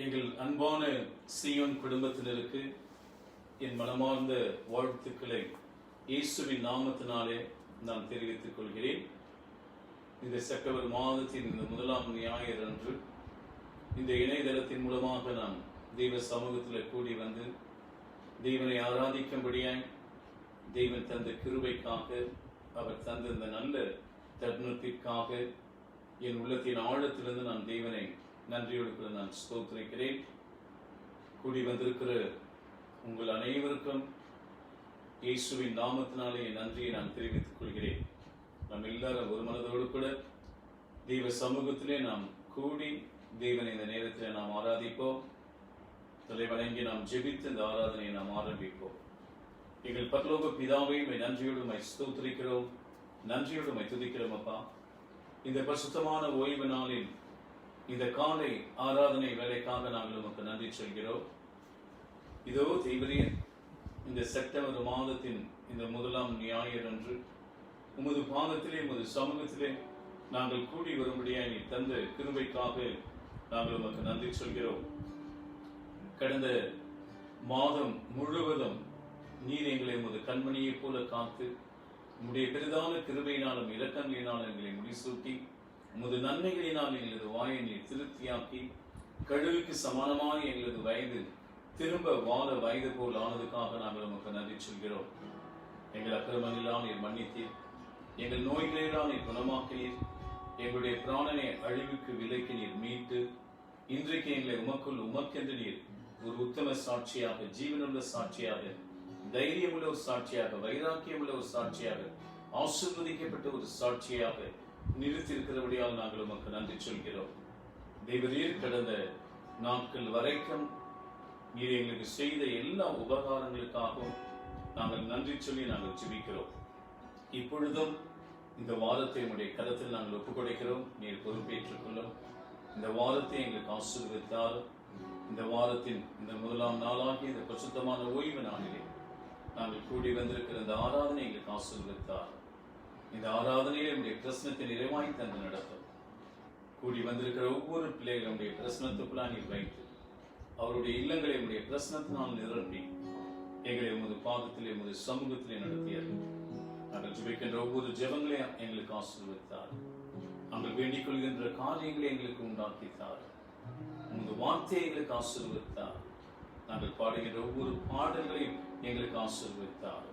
எங்கள் அன்பான சீயோன் குடும்பத்தினருக்கு என் மனமார்ந்த வாழ்த்துக்களை இயேசுவின் நாமத்தினாலே நான் தெரிவித்துக் கொள்கிறேன். இந்த செப்டம்பர் மாதத்தின் இந்த முதலாம் ஞாயிறு அன்று இந்த இணையதளத்தின் மூலமாக நாம் தெய்வ சமூகத்தில் கூடி வந்து தெய்வனை ஆராதிக்கும்படியாய் தெய்வன் தந்த கிருபைக்காக, அவர் தந்த இந்த நல்ல தருணத்திற்காக என் உள்ளத்தின் ஆழத்திலிருந்து நான் தெய்வனை நன்றியோடு கூட நான் ஸ்தோத்திரிக்கிறேன். கூடி வந்திருக்கிற உங்கள் அனைவருக்கும் இயேசுவின் நாமத்தினாலே என் நன்றியை நான் தெரிவித்துக் கொள்கிறேன். நாம் எல்லாரும் ஒரு மனதோடு கூட தெய்வ சமூகத்திலே நாம் கூடி தெய்வனை இந்த நேரத்தில் நாம் ஆராதிப்போம். தலை வணங்கி நாம் ஜெபித்து இந்த ஆராதனையை நாம் ஆரம்பிப்போம். எங்கள் பரலோக பிதாவை நன்றியோடு ஸ்தோத்திரிக்கிறோம், நன்றியோடு துதிக்கிறோம். அப்பா, இந்த பரிசுத்தமான ஓய்வு நாளில் இந்த காலை ஆராதனை வேலைக்காக நாங்கள் உமக்கு நன்றி சொல்கிறோம். இதோ தேவரீர், இந்த செப்டம்பர் மாதத்தின் இந்த முதலாம் ஞாயிறு அன்று உமது பாதத்திலே உமது சமூகத்திலே நாங்கள் கூடி வரும்படியாக நீ தந்த கிருபைக்காக நாங்கள் உமக்கு நன்றி சொல்கிறோம். கடந்த மாதம் முழுவதும் நீர் எங்களை உமது கண்மணியை போல காத்து உம்முடைய பெரிதான கிருபையினாலும் இரக்கங்களினாலும் எங்களை முடிசூட்டி உமது நன்மைகளினால் எங்களது வாயை நீர் திருப்தியாக்கி கழுவுக்கு சமானமாக எங்களது வயது திரும்ப வாழ வயது போல் ஆனதுக்காக நாங்கள் உமக்கு நன்றி சொல்கிறோம். எங்கள் அக்கிரமங்களால் நீர் மன்னித்தீர், எங்கள் நோய்களெல்லாம் நீர் குணமாக்கினீர், எங்களுடைய பிராணனை அழிவுக்கு விலைக்கு நீர் மீட்டு இன்றைக்கு எங்களை உமக்கென்று நீர் ஒரு உத்தம சாட்சியாக, ஜீவனுள்ள சாட்சியாக, தைரியமுள்ள ஒரு சாட்சியாக, வைராக்கியமுள்ள ஒரு சாட்சியாக, ஆசீர்வதிக்கப்பட்ட ஒரு சாட்சியாக நிறுத்தியிருக்கிறபடியால் நாங்கள் உமக்கு நன்றி சொல்கிறோம். தேவரீர், கடந்த நாட்கள் வரைக்கும் நீர் எங்களுக்கு செய்த எல்லா உபகாரங்களுக்காகவும் நாங்கள் நன்றி சொல்லி நாங்கள் ஜெபிக்கிறோம். இப்பொழுதும் இந்த வாரத்தை உடைய கருத்தில் நாங்கள் ஒப்புக்கொடுக்கிறோம். நீர் பொறுப்பேற்றுக் கொள்ளும். இந்த வாரத்தை எங்களுக்கு ஆசீர்வதித்தார். இந்த வாரத்தின் இந்த முதலாம் நாளாகிய இந்த பரிசுத்தமான ஓய்வு நாளிலே நாங்கள் கூடி வந்திருக்கிற இந்த ஆராதனை எங்களுக்கு ஆசீர்வதித்தார். இந்த ஆராதனையில் நம்முடைய பிரச்சனத்தை நிறைவாய் தந்து நடத்தும். கூடி வந்திருக்கிற ஒவ்வொரு பிள்ளைகளுடைய பிரச்சனத்துக்குள்ளா நீர் வைத்து அவருடைய இல்லங்களை உடைய பிரச்சனத்தினால் நிரப்பி எங்களை உமது பாதத்திலே உமது சமூகத்திலே நடத்தியார். நாங்கள் ஜெபிக்கின்ற ஒவ்வொரு ஜெபங்களையும் எங்களுக்கு ஆசீர்வதித்தார். நாங்கள் வேண்டிக் கொள்கின்ற காரியங்களை எங்களுக்கு உண்டாக்கித்தார். உமது வார்த்தையை எங்களுக்கு ஆசீர்வதித்தார். நாங்கள் பாடுகின்ற ஒவ்வொரு பாடல்களையும் எங்களுக்கு ஆசீர்வதித்தார்.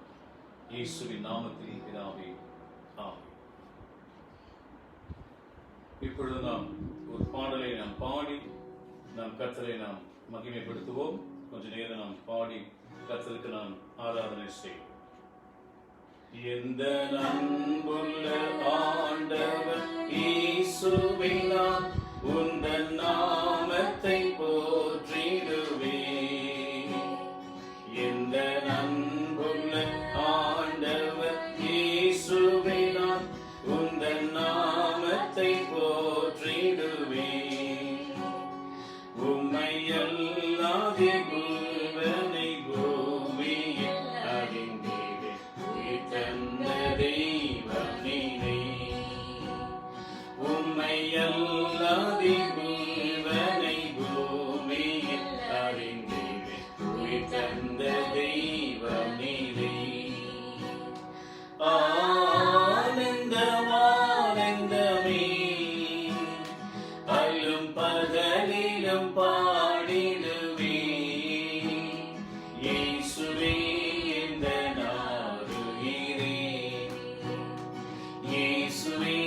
இயேசுவின் நாமத்தில் பிதாவே, ஆமென். இப்பொழுது நாம் ஒரு பாடலை நாம் பாடி நாம் கர்த்தரை நாம் மகிமைப்படுத்துவோம். கொஞ்ச நேரம் நாம் பாடி கர்த்தருக்கு நாம் ஆராதனை செய்வோம். எந்த அன்புள்ள ஆண்டவர் இயேசுவே, நான் உந்தன் நாமத்தை போற்றிடுவேன். எந்த அன்புள்ள ஆண்டவர் இயேசுவே, நான் உந்தன் நாமத்தை போற்றிடுவேன். உம்மை அல்லாதே பூவனை பூமியில் அறிந்தேன், உயிர் தந்த தெய்வம் நீரே. உம்மை அல்லாதே பூவனை பூமியில் அறிந்தேன், உயிர் தந்த தெய்வம் நீரே. ஆனந்தமானந்தமே அல்லும் பகலிலும் பாடிடுவே. இயேசுவே இந்த நாருயிரே, இயேசுவே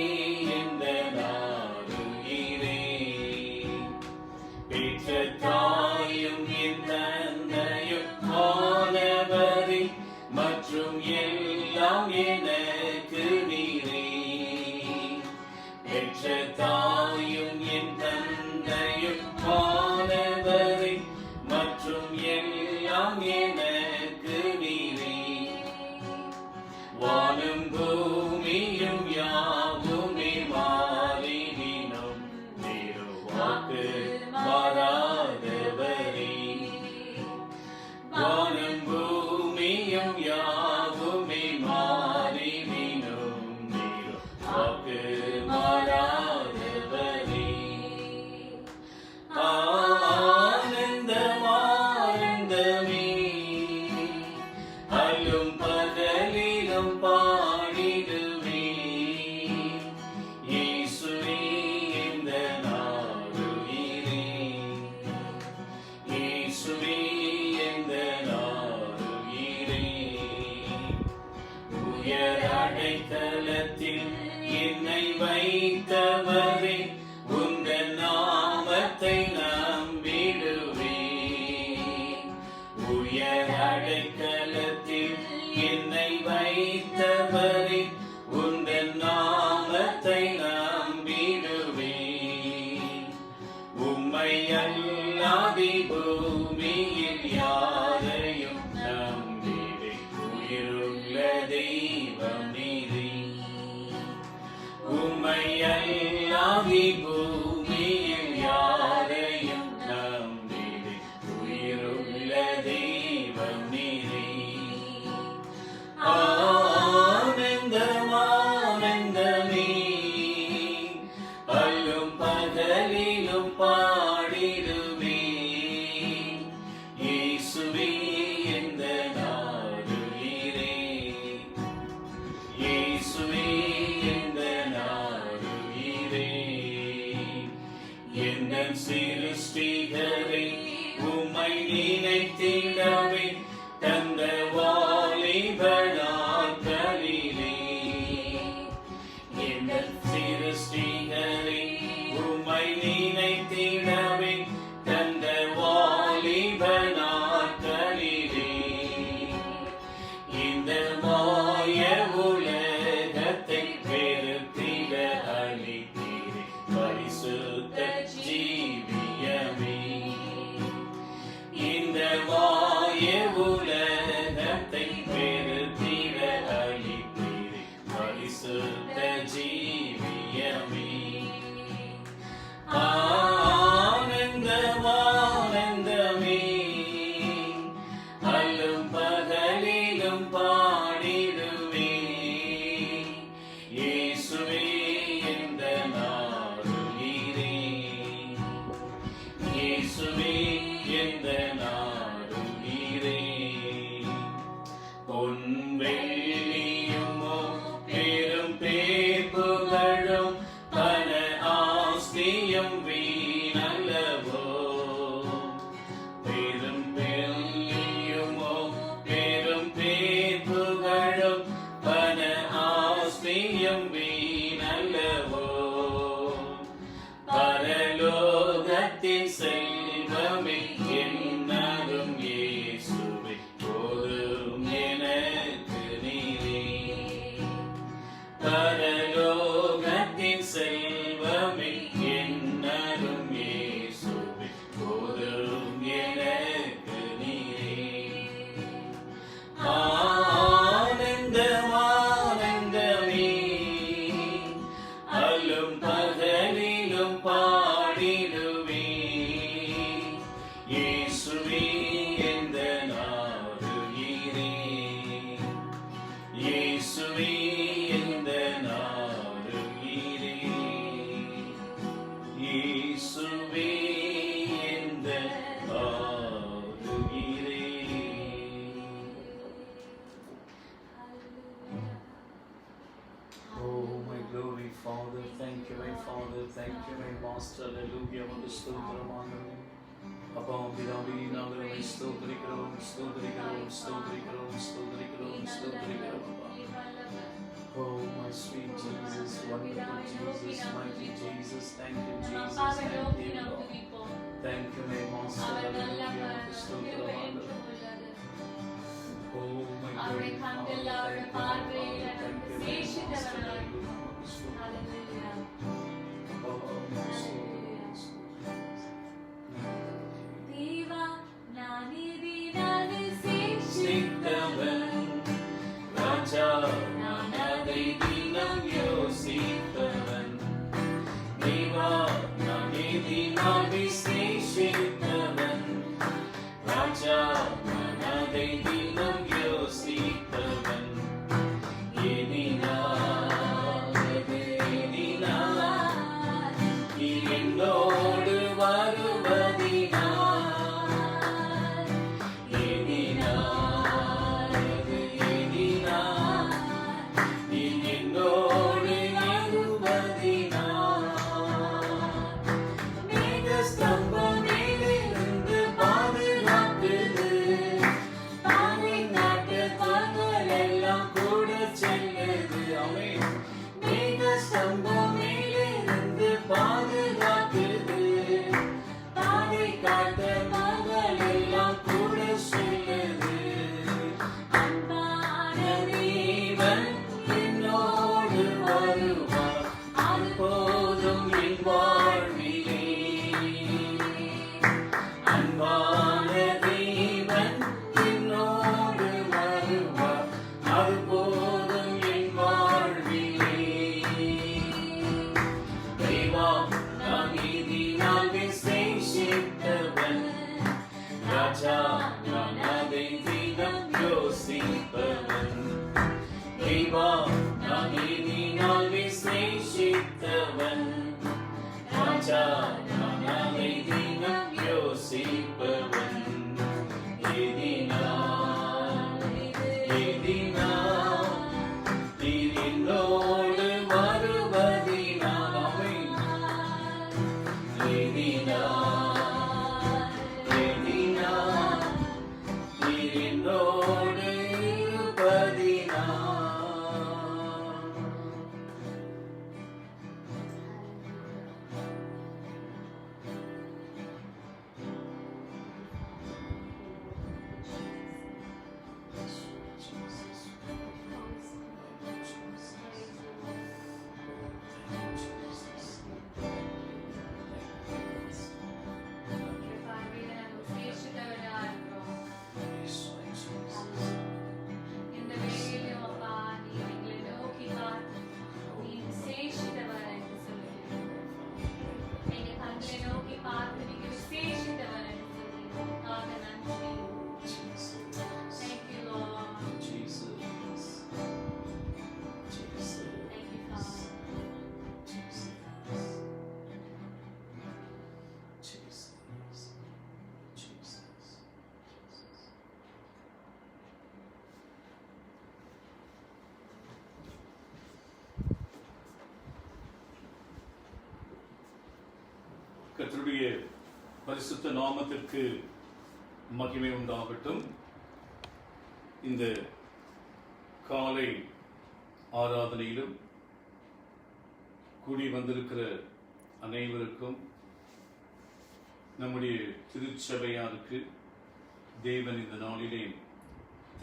இந்த நாருயிரே. பெற்ற தாயும் என் தந்தையும் ஆனவரே, மற்றும் எல்லாம் எனக்கு நீரே. பெற்ற தாயும் என் தந்தையும் ஆனவரே, மற்றும் எல்லாம் எனக்கு நீரே. வானும் பூமியும் யாவுமே மாறினும் திருவாக்கு மாறாதவரே. வானும் பூமியும் யாவுமே மாறினும் திருவாக்கு மாறாதவரே. அல்லாதி பூமியில் யாரையும் நம்பினே உயிருள்ள தெய்வம் நீரே. உம்மை அல்லாதி பூமியில் யாரையும் நம்பினே உயிருள்ள தெய்வம் நீரே. ஆனந்தமானந்தமே அல்லும் பகலிலும் பாடிடுவே இயேசுவே எந்த நாடுயிரே. இயேசுவே எந்த நாடுயிரே. எந்த சிருஷ்டிகரே உம்மை நினைத்திடவே தந்த வாலிப நாட்களிலே. எந்த சிருஷ்டிகரே உம்மை நினைத்திடவே தந்த வாலிப நாட்களிலே. இந்த மாய உலகத்தை வெறுத்திட அளித்தீரே பரிசுத்த ஜீவியமே. இந்த மாய உலகத்தை வெறுத்திட அளித்தீரே பரிசுத்த ஜீவியமே. ஆனந்தமானந்தமே அல்லும் பகலிலும் பாடிடுவே இயேசுவே எந்த நாடுயிரே. இயேசுவே எந்த நாடுயிரே. பொன் வெள்ளியுமோ பெரும் பேர் புகழும் பல ஆஸ்தியும் வீணல்லவோ. பெரும் வெள்ளியுமோ பெரும் பேர் புகழும் பல ஆஸ்தியும் வீணல்லவோ. பரலோகத்தின் செல்வமே என்னதும் இயேசுவே போதும் எனக்கு நீரே. பரலோகத்தின் செல்வமே என்னதும் இயேசுவே போதும் எனக்கு நீரே. ஆனந்தமானந்தமே அல்லும் பகலிலும் பாடிடுவே இயேசுவே எந்த நாடுயிரே. இயேசுவே எந்த நாடுயிரே. இயேசுவே எந்த நாடுயிரே. Oh, my glory, Father, thank you, my Father, thank you, my Master, hallelujah, உமக்கு ஸ்தோத்திரம் ஆண்டவரே. அப்பா பிதாவே, நாங்கள் உம்மை ஸ்தோத்திரிக்கிறோம், ஸ்தோத்திரிக்கிறோம், ஸ்தோத்திரிக்கிறோம், ஸ்தோத்திரிக்கிறோம், ஸ்தோத்திரிக்கிறோம் அப்பா. Oh, my sweet Jesus, wonderful Jesus, mighty Jesus, thank you, Jesus, thank you, Lord. Thank you, my Master, hallelujah, உமக்கு ஸ்தோத்திரம் ஆண்டவரே. Oh, my glory, Father, thank you, my Father, thank you, my Master, hallelujah, உமக்கு ஸ்தோத்திரம். அப்பா, உமக்கு ஸ்தோத்திரம், சித்தவன் ராஜா நான் அதை தினம் யோசித்தவன். தேவா நான் தினம் விசேஷித்தவன். ராஜா நான் அதை தினம் யோசித்தவன். எதினால் நீ என்னோடு வருவதினால். ராஜா நான் அதை தினம் யோசிப்பவன். எதினால் எதினால் நீர் என்னோடு வருவதினால் எதினால் எதினால் நீர் என்னோடு இருப்பதினால். கர்த்தருடைய பரிசுத்த நாமத்திற்கு மகிமை உண்டாகட்டும். இந்த காலை ஆராதனையிலும் கூடி வந்திருக்கிற அனைவருக்கும், நம்முடைய திருச்சபையாருக்கு தேவன் இந்த நாளிலே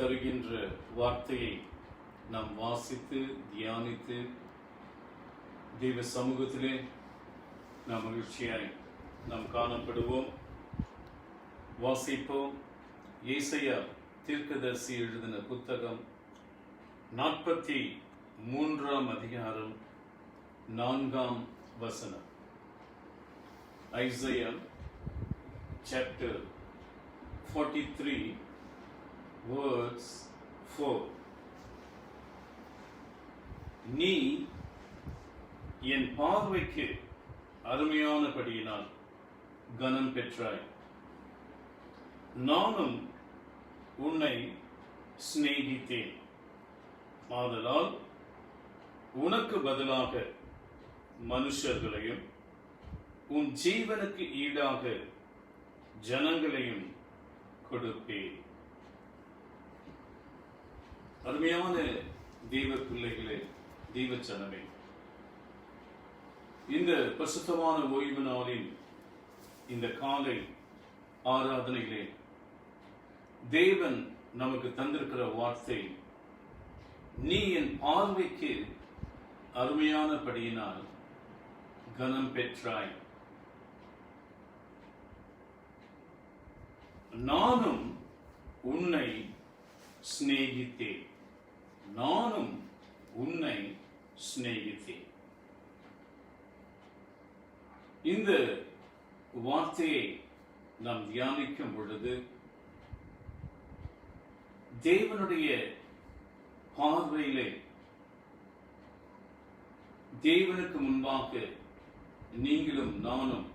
தருகின்ற வார்த்தையை நாம் வாசித்து தியானித்து தெய்வ சமூகத்திலே நாம் மகிழ்ச்சியாய் நாம் காணப்படுவோம். வாசிப்போம். ஏசாயா தீர்க்கதரிசி எழுதின புத்தகம் 43 அதிகாரம் 4 வசனம். Isaiah chapter 43 verse 4. நீ என் பார்வைக்கு அருமையானபடியினால் கனம் பெற்றாய், நானும் உன்னை சிநேகித்தேன். ஆதலால் உனக்கு பதிலாக மனுஷர்களையும் உன் ஜீவனுக்கு ஈடாக ஜனங்களையும் கொடுப்பேன். அருமையான தெய்வ பிள்ளைகளே, தெய்வ ஜனமே, இந்த பரிசுத்தமான ஓய்வு நாளின் இந்த காலை ஆராதனையிலே தேவன் நமக்கு தந்திருக்கிற வார்த்தை, நீ என் பார்வைக்கு அருமையானபடியினால் கனம் பெற்றாய், நானும் உன்னை சிநேகித்தேன். நானும் உன்னை சிநேகித்தேன். இந்த வார்த்தையை நாம் தியானிக்கும் பொழுது தேவனுடைய பார்வையிலே தேவனுக்கு முன்பாக நீங்களும் நானும்,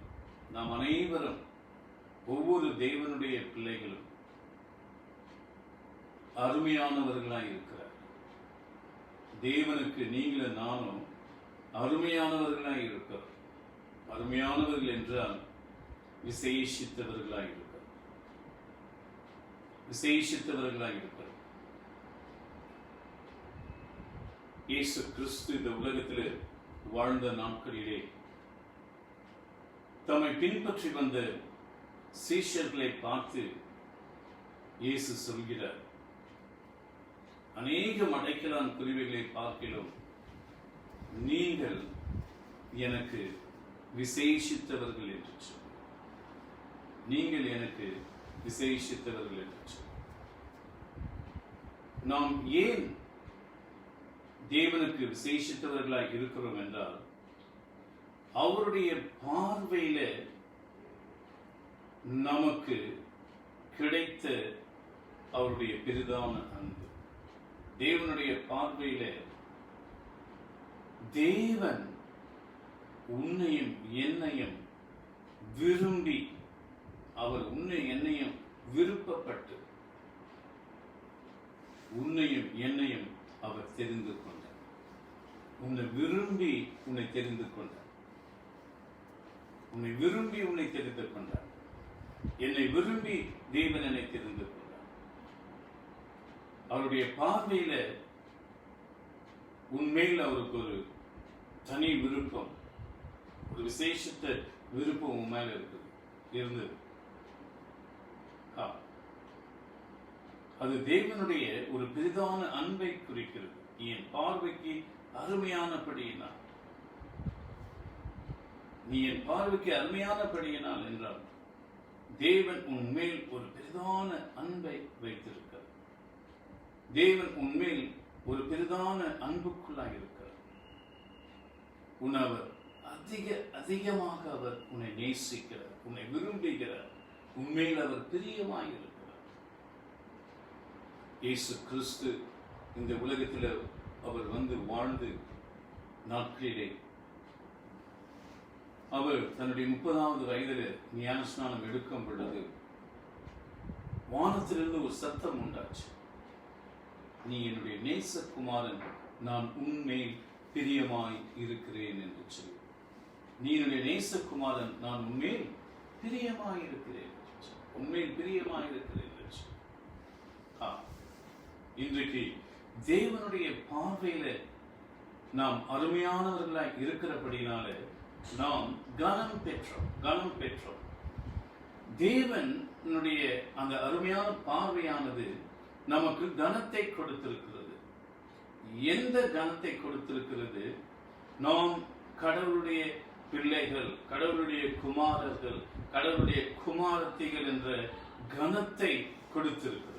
நாம் அனைவரும், ஒவ்வொரு தேவனுடைய பிள்ளைகளும் அருமையானவர்களாய் இருக்கிறார். தேவனுக்கு நீங்களும் நானும் அருமையானவர்களாய் இருக்கிறோம். அருமையானவர்கள் என்றால் விசேஷித்தவர்களாய் இருக்கிறோம். விசேஷித்தவர்களாய் இருக்கிறோம். இயேசு கிறிஸ்து இந்த உலகத்தில் வாழ்ந்த நாட்களிலே தம்மை பின்பற்றி வந்த சீஷர்களை பார்த்து இயேசு சொல்கிறார், அநேக மடைக்கலான் குருவிகளை பார்க்கிறோம், நீங்கள் எனக்கு விசேஷித்தவர்கள் என்று சொல். நீங்கள் எனக்கு விசேஷித்தவர்கள் என்று சொல். நாம் ஏன் தேவனுக்கு விசேஷித்தவர்களாக இருக்கிறோம் என்றால், அவருடைய பார்வையில நமக்கு கிடைத்த அவருடைய பெரிதான அன்பு. தேவனுடைய பார்வையில தேவன் உன்னையும் என்னையும் என்னையும் விரும்பி, அவர் உன்னை என்னையும் விருப்பப்பட்டு உன்னையும் என்னையும் அவர் தெரிந்து கொண்டார். உன்னை விரும்பி உன்னை தெரிந்து கொண்டார். உன்னை விரும்பி உன்னை தெரிந்து கொண்டார். என்னை விரும்பி தேவன் என்னை தெரிந்து கொண்டார். அவருடைய பார்வையில உண்மையில் அவருக்கு ஒரு தனி விருப்பம், ஒரு விசேஷத்த விருப்பம் உன் மேல இருந்தது. அது தேவனுடைய ஒரு பெரிதான அன்பை குறிக்கிறது. என் பார்வைக்கு அருமையானபடியினால், நீ என் பார்வைக்கு அருமையானபடியினால் என்றால் தேவன் உன்மேல் ஒரு பெரிதான அன்பை வைத்திருக்கிறார். தேவன் உன்மேல் ஒரு பெரிதான அன்புக்குள்ளாக இருக்கிறார். உன்னை அவர் அதிகமாக அவர் உன்னை நேசிக்கிறார், உன்னை விரும்புகிறார், உண்மையில் அவர் பிரியமாக இருக்கிறார். இயேசு கிறிஸ்து இந்த உலகத்தில் அவர் வந்து வாழ்ந்து நாட்களிலே அவர் தன்னுடைய 30வது வயதில் ஞானஸ்நானம் எடுக்கும் பொழுது வானத்திலிருந்து ஒரு சத்தம் உண்டாச்சு. நீ என்னுடைய நேசகுமாரன், நான் உன்மேல் பிரியமாய் இருக்கிறேன் என்று சொல்லி. நீ என்னுடைய நேசகுமாரன், நான் உன்மேல் பிரியமாய் இருக்கிறேன், உன்மேல் பிரியமாய் இருக்கிறேன் என்று சொல்லி. இன்றைக்கு தேவனுடைய பார்வையில நாம் அருமையானவர்களாய் இருக்கிறபடினால நாம் கனம் பெற்றோம். தேவனுடைய அந்த அருமையான பார்வையானது நமக்கு கனத்தை கொடுத்திருக்கிறது. எந்த கனத்தை கொடுத்திருக்கிறது? நாம் கடவுளுடைய பிள்ளைகள், கடவுளுடைய குமாரர்கள், கடவுளுடைய குமாரத்திகள் என்ற கனத்தை கொடுத்திருக்கிறது.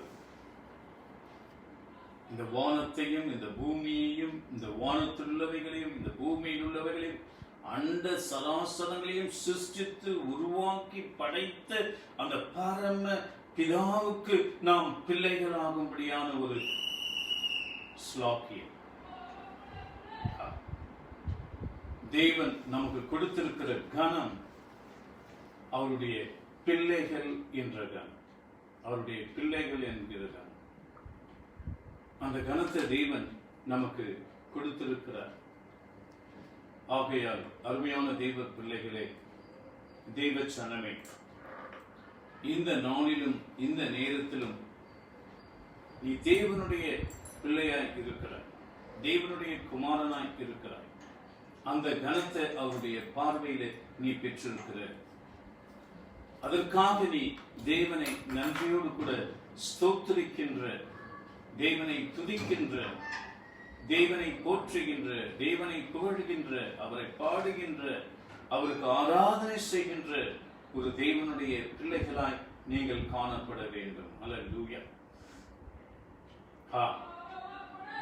இந்த வானத்தையும் இந்த பூமியையும், இந்த வானத்தில் உள்ளவைகளையும் இந்த பூமியில் உள்ளவைகளையும் அண்ட சராசரங்களையும் சிருஷ்டித்து உருவாக்கி படைத்த அந்த பரம பிதாவுக்கு நாம் பிள்ளைகளாகும்படியான ஒரு ஸ்லாக்கியம் தேவன் நமக்கு கொடுத்திருக்கிற கனம் அவருடைய பிள்ளைகள் என்ற கனம், அவருடைய பிள்ளைகள் என்கிற கனம். அந்த கனத்தை தேவன் நமக்கு கொடுத்திருக்கிறார். ஆகையால் அருமையான தெய்வ பிள்ளைகளே, தெய்வ சனமே, இந்த நாளிலும் இந்த நேரத்திலும் நீ தேவனுடைய பிள்ளையாய் இருக்கிறாய், தேவனுடைய குமாரனாய் இருக்கிறாய். அந்த கனத்தை அவருடைய பார்வையில நீ பெற்றிருக்கிற, அதற்காக நீ தேவனை நன்றியோடு கூட ஸ்தோத்திரிக்கின்ற, தேவனை துதிக்கின்ற, தேவனை போற்றுகின்ற, தேவனை புகழ்கின்ற, அவரை பாடுகின்ற, அவருக்கு ஆராதனை செய்கின்ற ஒரு தேவனுடைய பிள்ளைகளாய் நீங்கள் காணப்பட வேண்டும். அல்லேலூயா.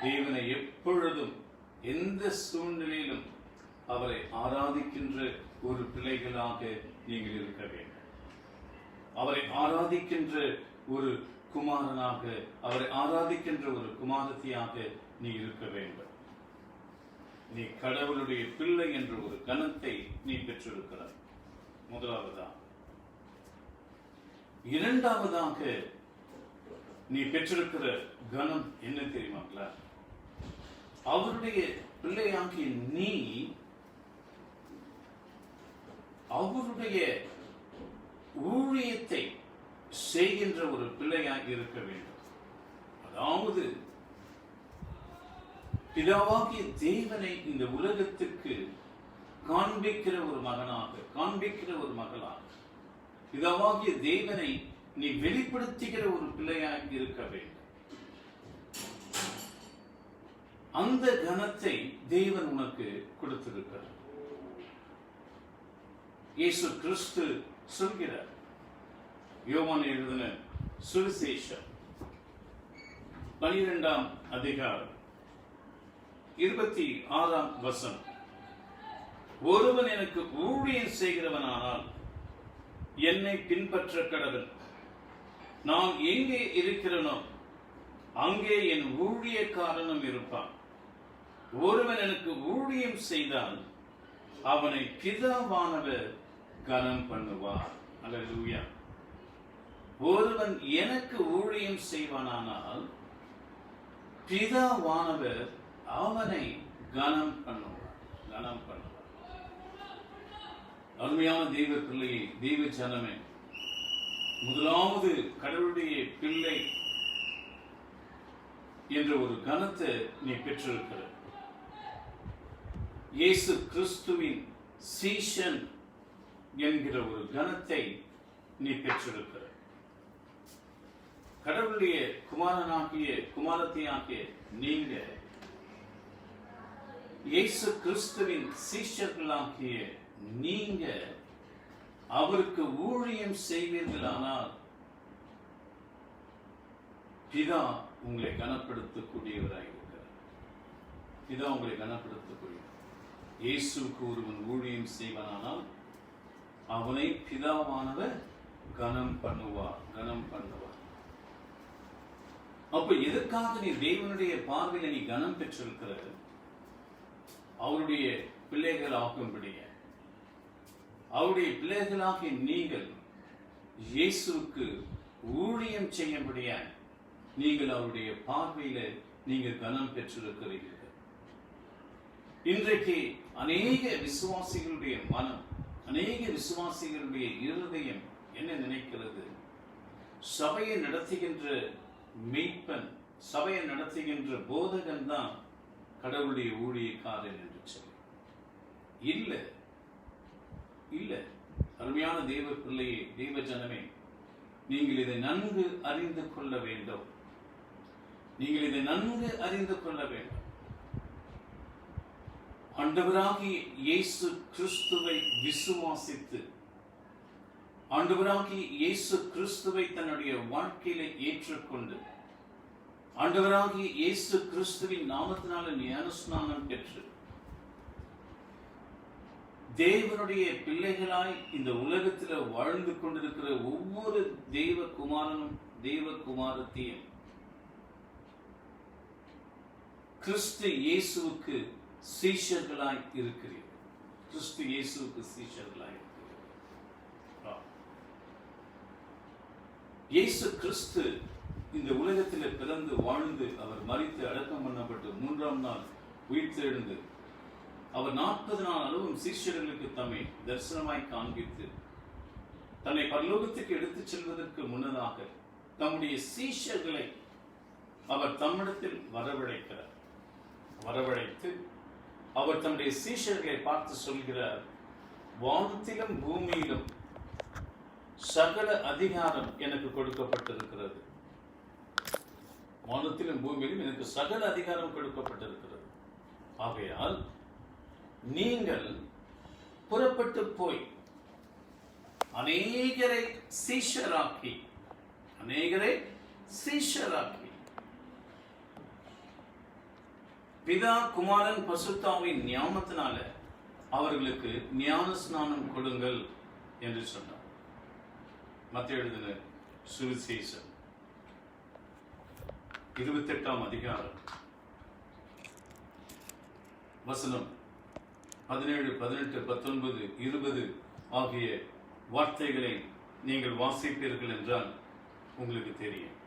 தேவனை எப்பொழுதும் எந்த சூழ்நிலையிலும் அவரை ஆராதிக்கின்ற ஒரு பிள்ளைகளாக நீங்கள் இருக்க வேண்டும். அவரை ஆராதிக்கின்ற ஒரு குமாரனாக, அவரை ஆராதிக்கின்ற ஒரு குமாரத்தியாக நீ இருக்க வேண்டும். நீ கடவுளுடைய பிள்ளை என்ற ஒரு கனத்தை நீ பெற்றிருக்கிறாய். முதலாவதா. இரண்டாவதாக நீ பெற்றிருக்கிற கனம் என்ன தெரியுமாங்களா? அவருடைய பிள்ளையாகிய நீ அவருடைய ஊழியத்தை செய்கின்ற ஒரு பிள்ளையாக இருக்க வேண்டும். அதாவது பிதாவாகிய தேவனை இந்த உலகத்துக்கு காண்பிக்கிற ஒரு மகனாக, காண்பிக்கிற ஒரு மகளாக, பிதாவாகிய தேவனை நீ வெளிப்படுத்துகிற ஒரு பிள்ளையாக இருக்க வேண்டும். அந்த கனத்தை தேவன் உனக்கு கொடுத்திருக்கிறார். இயேசு கிறிஸ்து சொல்கிறார், யோவான் எழுதின சுவிசேஷம் 12ஆம் அதிகாரம் 26ஆம் வசனம், ஒருவன் எனக்கு ஊழியம் செய்கிறவனானால் என்னை பின்பற்ற கடவன். நான் எங்கே இருக்கிறேனோ அங்கே என் ஊழியக்காரனும் இருப்பான். ஒருவன் எனக்கு ஊழியம் செய்தால் அவனை பிதாவானவர் கனம் பண்ணுவார். அல்லேலூயா. ஒருவன் எனக்கு ஊழியம் செய்வானானால் பிதாவானவர் அவனை கனம் பண்ணுவார். கனம் பண்ணுவார். அருமையான தெய்வ பிள்ளையை, தெய்வ ஜனமே, முதலாவது கடவுளுடைய பிள்ளை என்ற ஒரு கனத்தை நீ பெற்றிருக்கிற, இயேசு கிறிஸ்துவின் சீஷன் என்கிற ஒரு கனத்தை நீ பெற்றிருக்கிற, கடவுளுடைய குமாரத்தியாகிய நீங்க இயேசு கிறிஸ்துவின் சீஷர்களாகிய நீங்க அவருக்கு ஊழியம் செய்வீர்களானால் பிதா உங்களை கனப்படுத்தக்கூடியவராக இருக்கிறார். பிதா உங்களை கனப்படுத்தக்கூடிய, இயேசுக்கு ஒருவன் ஊழியம் செய்வானால் அவனை பிதாவானவர் கனம் பண்ணுவார். கனம் பண்ணுவார். அப்ப எதற்காக நீ தேவனுடைய பார்வையில நீ கனம் பெற்றிருக்கிற? அவருடைய பிள்ளைகள் ஆகும்படிய, அவருடைய பிள்ளைகளாகிய நீங்கள் இயேசுக்கு ஊழியம் செய்யும்படிய நீங்கள் அவருடைய பார்வையில நீங்கள் கனம் பெற்றிருக்கிறீர்கள். இன்றைக்கு அநேக விசுவாசிகளுடைய மனம், அநேக விசுவாசிகளுடைய இருதயம் என்ன நினைக்கிறது? சபையை நடத்துகின்ற மெய்ப்பன், சபையை நடத்துகின்ற போதகன் தான் கடவுளுடைய ஊழியக்காரன் என்று சொல்லி. இல்லை இல்லை. அருமையான தெய்வ பிள்ளையே, தெய்வ ஜனமே, நீங்கள் இதை நன்கு அறிந்து கொள்ள வேண்டும். நீங்கள் இதை நன்கு அறிந்து கொள்ள வேண்டும். ஆண்டவராகிய இயேசு கிறிஸ்துவை விசுவாசித்து, ஆண்டவராகிய இயேசு கிறிஸ்துவை தன்னுடைய வாழ்க்கையில ஏற்றுக்கொண்டு, ஆண்டவராகிய இயேசு கிறிஸ்துவின் நாமத்தினால ஞானஸ்நானம் பெற்று தேவனுடைய பிள்ளைகளாய் இந்த உலகத்தில் வாழ்ந்து கொண்டிருக்கிற ஒவ்வொரு தெய்வ குமாரனும் தெய்வ குமாரத்தையும் கிறிஸ்து இயேசுவுக்கு சீஷர்களாய் இருக்கிறீர்கள். கிறிஸ்து இயேசுவுக்கு சீஷர்களாய் இருக்கிறீர்கள். இயேசு கிறிஸ்து இந்த உலகத்தில் பிறந்து வாழ்ந்து அவர் மரித்து அடக்கம் பண்ணப்பட்டு 3ஆம் நாள் உயிர்த்தெழுந்து அவர் 40 நாள் அளவும் சீஷர்களுக்கு தம்மை தரிசனமாய் காண்பித்து தன்னை பரலோகத்துக்கு எடுத்துச் செல்வதற்கு முன்னதாக தம்முடைய சீஷர்களை அவர் தம்மிடத்தில் வரவழைத்து அவர் தம்முடைய சீஷர்களை பார்த்து சொல்கிறார், வானத்திலும் பூமியிலும் சகல அதிகாரம் எனக்கு கொடுக்கப்பட்டிருக்கிறது. வானத்திலும் பூமியிலும் எனக்கு சகல அதிகாரம் கொடுக்கப்பட்டிருக்கிறது. ஆகையால் நீங்கள் புறப்பட்டு போய் அநேகரை சீஷராக்கி பிதா குமாரன் பசுத்தாவின் ஞானத்தினால அவர்களுக்கு ஞான ஸ்நானம் கொடுங்கள் என்று சொன்னார். மத்தேயு எழுதின சுவிசேஷம் 28ஆம் அதிகாரம் வசனம் 17, 18, 19, 20 ஆகிய வார்த்தைகளை நீங்கள் வாசிப்பீர்கள் என்றால் உங்களுக்கு தெரியும்.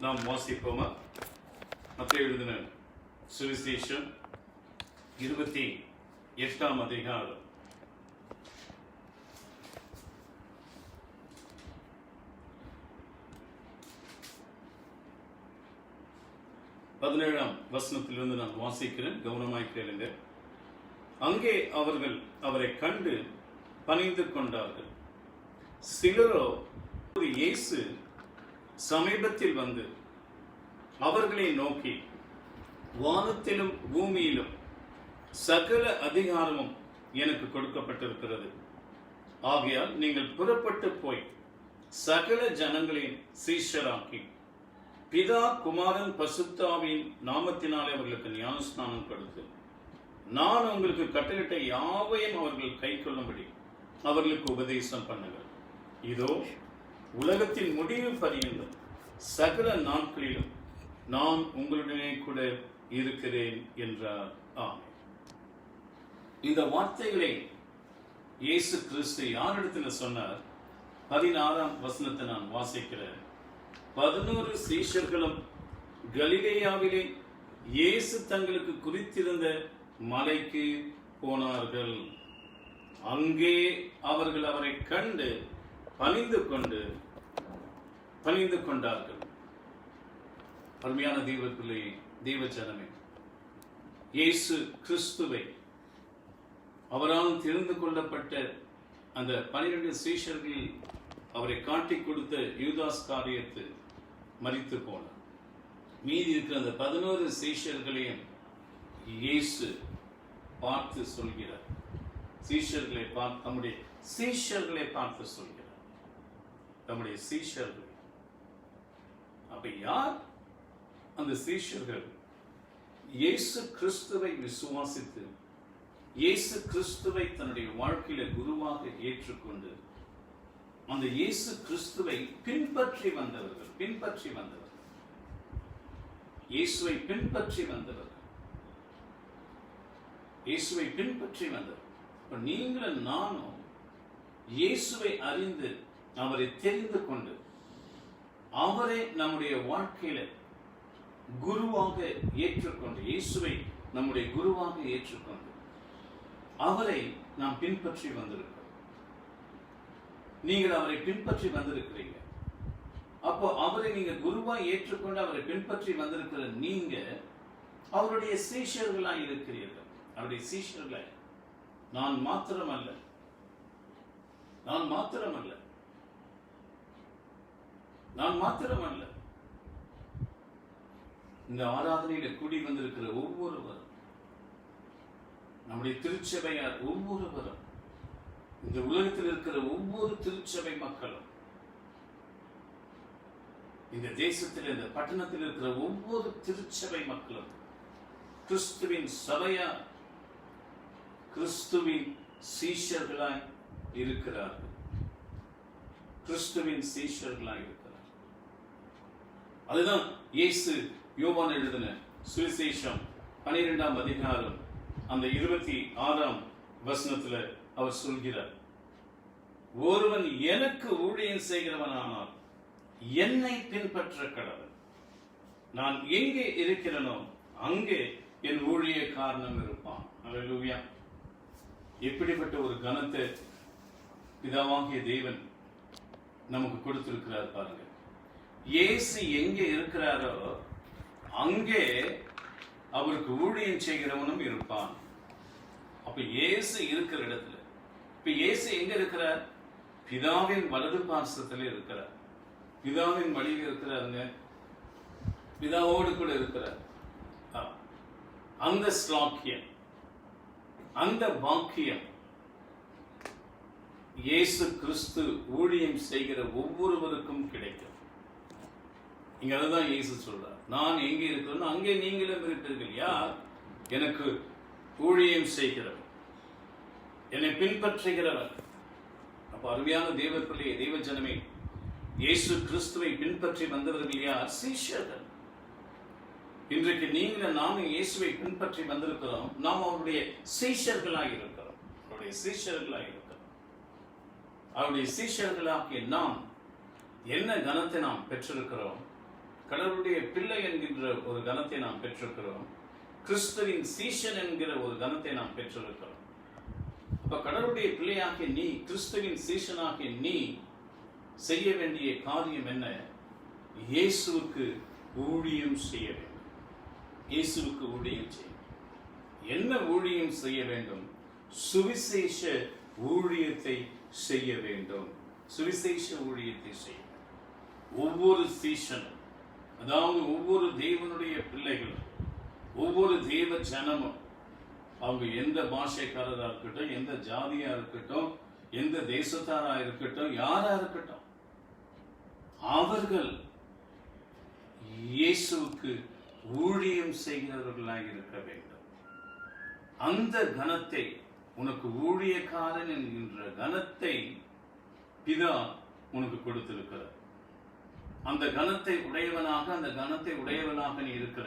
நாம் வாசிப்போமா? மத்தேயு எழுதின சுவிசேஷம் 28ஆம் அதிகாரம் 17ஆம் வசனத்திலிருந்து நான் வாசிக்கிறேன், கவனமாய் கேளுங்க. அங்கே அவர்கள் அவரை கண்டு பணிந்து கொண்டார்கள். சிலரோ இயேசு சமீபத்தில் வந்து அவர்களை நோக்கி, வானத்திலும் பூமியிலும் சகல அதிகாரமும் எனக்கு கொடுக்கப்பட்டிருக்கிறது. ஆகையால் நீங்கள் புறப்பட்டு போய் சகல ஜனங்களையும் சீஷராக்கி பிதா குமாரன் பசுத்தாவின் நாமத்தினாலே அவர்களுக்கு ஞானஸ்நானம் கொடுத்து நான் உங்களுக்கு கட்டளையிட்ட யாவையும் அவர்கள் கை கொள்ளும்படி அவர்களுக்கு உபதேசம் பண்ணுங்கள். இதோ உலகத்தின் முடிவு பரியந்தம் சகல நாட்களிலும் நான் உங்களுடனே கூட இருக்கிறேன் என்றார். ஆமென். இந்த வார்த்தைகளை இயேசு கிறிஸ்து யாரிடத்துல சொன்னார்? 16ஆம் வசனத்தை நான் வாசிக்கிறேன். 11 சீஷர்களும் கலிலேயாவிலே இயேசு தங்களுக்கு குறித்திருந்த மலைக்கு போனார்கள். அங்கே அவர்கள் அவரை கண்டு பணிந்து கொண்டார்கள். அருமையான தெய்வ பிள்ளை, தெய்வ ஜனமே, இயேசு கிறிஸ்துவை அவரால் தெரிந்து கொள்ளப்பட்ட அந்த 12 சீஷர்கள் அவரை காட்டிக் கொடுத்த யூதாஸ் காரியத்து மரித்து போனார். மீதி இருக்கிற அந்த 11 சீஷர்களையும் இயேசு பார்த்து சொல்கிறார். தம்முடைய சீஷர்களை பார்த்து சொல்கிறார். தம்முடைய சீஷர்கள். அப்ப யார் அந்த சீஷர்கள்? இயேசு கிறிஸ்துவை விசுவாசித்து இயேசு கிறிஸ்துவை தன்னுடைய வாழ்க்கையில குருவாக ஏற்றுக்கொண்டு அந்த இயேசு கிறிஸ்துவை பின்பற்றி வந்தவர்கள். இயேசுவை பின்பற்றி வந்தவர்கள். நீங்களும் நானும் இயேசுவை அறிந்து அவரை தெரிந்து கொண்டு அவரை நம்முடைய வாழ்க்கையில குருவாக ஏற்றுக்கொண்டு, இயேசுவை நம்முடைய குருவாக ஏற்றுக்கொண்டு அவரை நாம் பின்பற்றி வந்திருக்கிறோம். நீங்கள் அவரை பின்பற்றி வந்திருக்கிறீங்க. அப்போ அவரை நீங்க குருவாய் ஏற்றுக்கொண்டு அவரை பின்பற்றி வந்திருக்கிற நீங்க அவருடைய சீஷர்களாய் இருக்கிறீர்கள். அவருடைய சீஷர்களாய். நான் மாத்திரமல்ல. இந்த ஆராதனையில கூடி வந்திருக்கிற ஒவ்வொருவரும், நம்முடைய திருச்சபையார் ஒவ்வொருவரும், இந்த உலகத்தில் இருக்கிற ஒவ்வொரு திருச்சபை மக்களும், இந்த தேசத்தில் இந்த பட்டணத்தில் இருக்கிற ஒவ்வொரு திருச்சபை மக்களும் கிறிஸ்துவின் சபையார், கிறிஸ்துவின் சீஷர்களாய் இருக்கிறார்கள். அதுதான் இயேசு யோவான் எழுதின சுவிசேஷம் 12ஆம் அதிகாரம் அந்த 26ஆம் வசனத்துல அவர் சொல்கிறார், ஒருவன் எனக்கு ஊழியம் செய்கிறவனானால் என்னை பின்பற்ற கடவன். நான் எங்கே இருக்கிறேனோ அங்கே என் ஊழிய காரணம் இருப்பான். அல்லேலூயா. எப்படிப்பட்ட ஒரு கனத்தை பிதாவாகிய தேவன் நமக்கு கொடுத்திருக்கிறார் பாருங்க. இயேசு எங்கே இருக்கிறாரோ அங்கே அவருக்கு ஊழியம் செய்கிறவனும் இருப்பான். அப்ப இயேசு இருக்கிற இடத்துல, இப்ப இயேசு எங்க இருக்கிறார்? பிதாவின் வலது பார்சத்தில் இருக்கிறார். பிதாவின் வழியில் இருக்கிறாருங்க. பிதாவோடு கூட இருக்கிறார். அந்த ஸ்லாக்கியம், அந்த பாக்கியம் இயேசு கிறிஸ்து ஊழியம் செய்கிற ஒவ்வொருவருக்கும் கிடைக்கும். இங்க அதுதான் இயேசு சொல்றார், நான் எங்கே இருக்கிறேன் அங்கே நீங்களும் இருப்பீர்கள். யார்? எனக்கு ஊழியம் செய்கிறவர், என்னை பின்பற்றுகிறவர். அப்ப அருமையான தேவ பிள்ளையே, தேவ ஜனமே, இயேசு கிறிஸ்துவை பின்பற்றி வந்தவர்கள் யார்? சீஷர்கள். இன்றைக்கு நீங்களும் நானும் இயேசுவை பின்பற்றி வந்திருக்கிறோம். நாம் அவருடைய சீஷர்களாக இருக்கிறோம். அவருடைய சீஷர்களாகிய நாம் என்ன கனத்தை நாம் பெற்றிருக்கிறோம்? கடவுளுடைய பிள்ளை என்கின்ற ஒரு கனத்தை நாம் பெற்றிருக்கிறோம். கிறிஸ்துவின் சீஷன் என்கிற ஒரு கனத்தை நாம் பெற்றிருக்கிறோம். அப்ப கடவுளுடைய பிள்ளையாகிய நீ, கிறிஸ்துவின் சீஷனாகிய நீ செய்ய வேண்டிய காரியம் என்ன? இயேசுவுக்கு ஊழியம் செய்ய வேண்டும். இயேசுவுக்கு ஊழியம் செய்ய. என்ன ஊழியம் செய்ய வேண்டும்? சுவிசேஷ ஊழியத்தை செய்ய வேண்டும். சுவிசேஷ ஊழியத்தை செய்ய ஒவ்வொரு சீஷனும், அதாவது ஒவ்வொரு தேவனுடைய பிள்ளைகளும், ஒவ்வொரு தேவ ஜனமும், அவங்க எந்த பாஷைக்காரராக இருக்கட்டும், எந்த ஜாதியா இருக்கட்டும், எந்த தேசத்தாரா இருக்கட்டும், யாரா இருக்கட்டும், அவர்கள் இயேசுவுக்கு ஊழியம் செய்கிறவர்களாக இருக்க வேண்டும். அந்த கனத்தை, உனக்கு ஊழியக்காரன் என்கின்ற கனத்தை பிதா உனக்கு கொடுத்திருக்கிறார். அந்த கனத்தை உடையவனாக, அந்த கனத்தை உடையவனாக நீ இருக்கிற.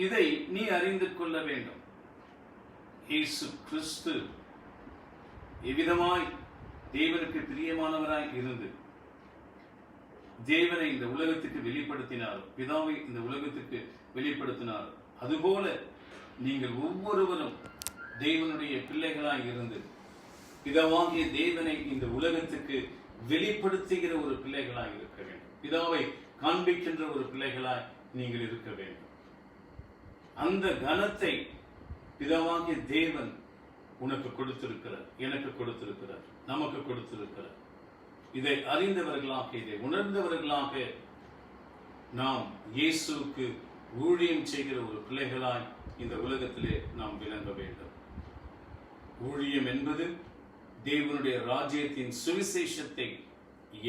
இதை நீ அறிந்து கொள்ள வேண்டும். இயேசு கிறிஸ்து எவ்விதமாய் தேவனுக்கு பிரியமானவராய் இருந்து தேவனை இந்த உலகத்துக்கு வெளிப்படுத்தினார், பிதாவை இந்த உலகத்துக்கு வெளிப்படுத்தினார், அதுபோல நீங்கள் ஒவ்வொருவரும் தேவனுடைய பிள்ளைகளாய் இருந்து பிதாவாகிய தேவனை இந்த உலகத்துக்கு வெளிப்படுத்துகிற ஒரு பிள்ளைகளாய் இருக்க வேண்டும். பிதாவை காண்பிக்கின்ற ஒரு பிள்ளைகளாய் நீங்கள் இருக்க வேண்டும். அந்த கனத்தை பிதாவாகிய தேவன் உனக்கு கொடுத்திருக்கிறார், எனக்கு கொடுத்திருக்கிறார், நமக்கு கொடுத்திருக்கிறார். இதை அறிந்தவர்களாக, இதை உணர்ந்தவர்களாக நாம் இயேசுவுக்கு ஊழியம் செய்கிற ஒரு பிள்ளைகளாய் இந்த உலகத்திலே நாம் விளங்க வேண்டும். ஊழியம் என்பது தேவனுடைய ராஜ்யத்தின் சுவிசேஷத்தை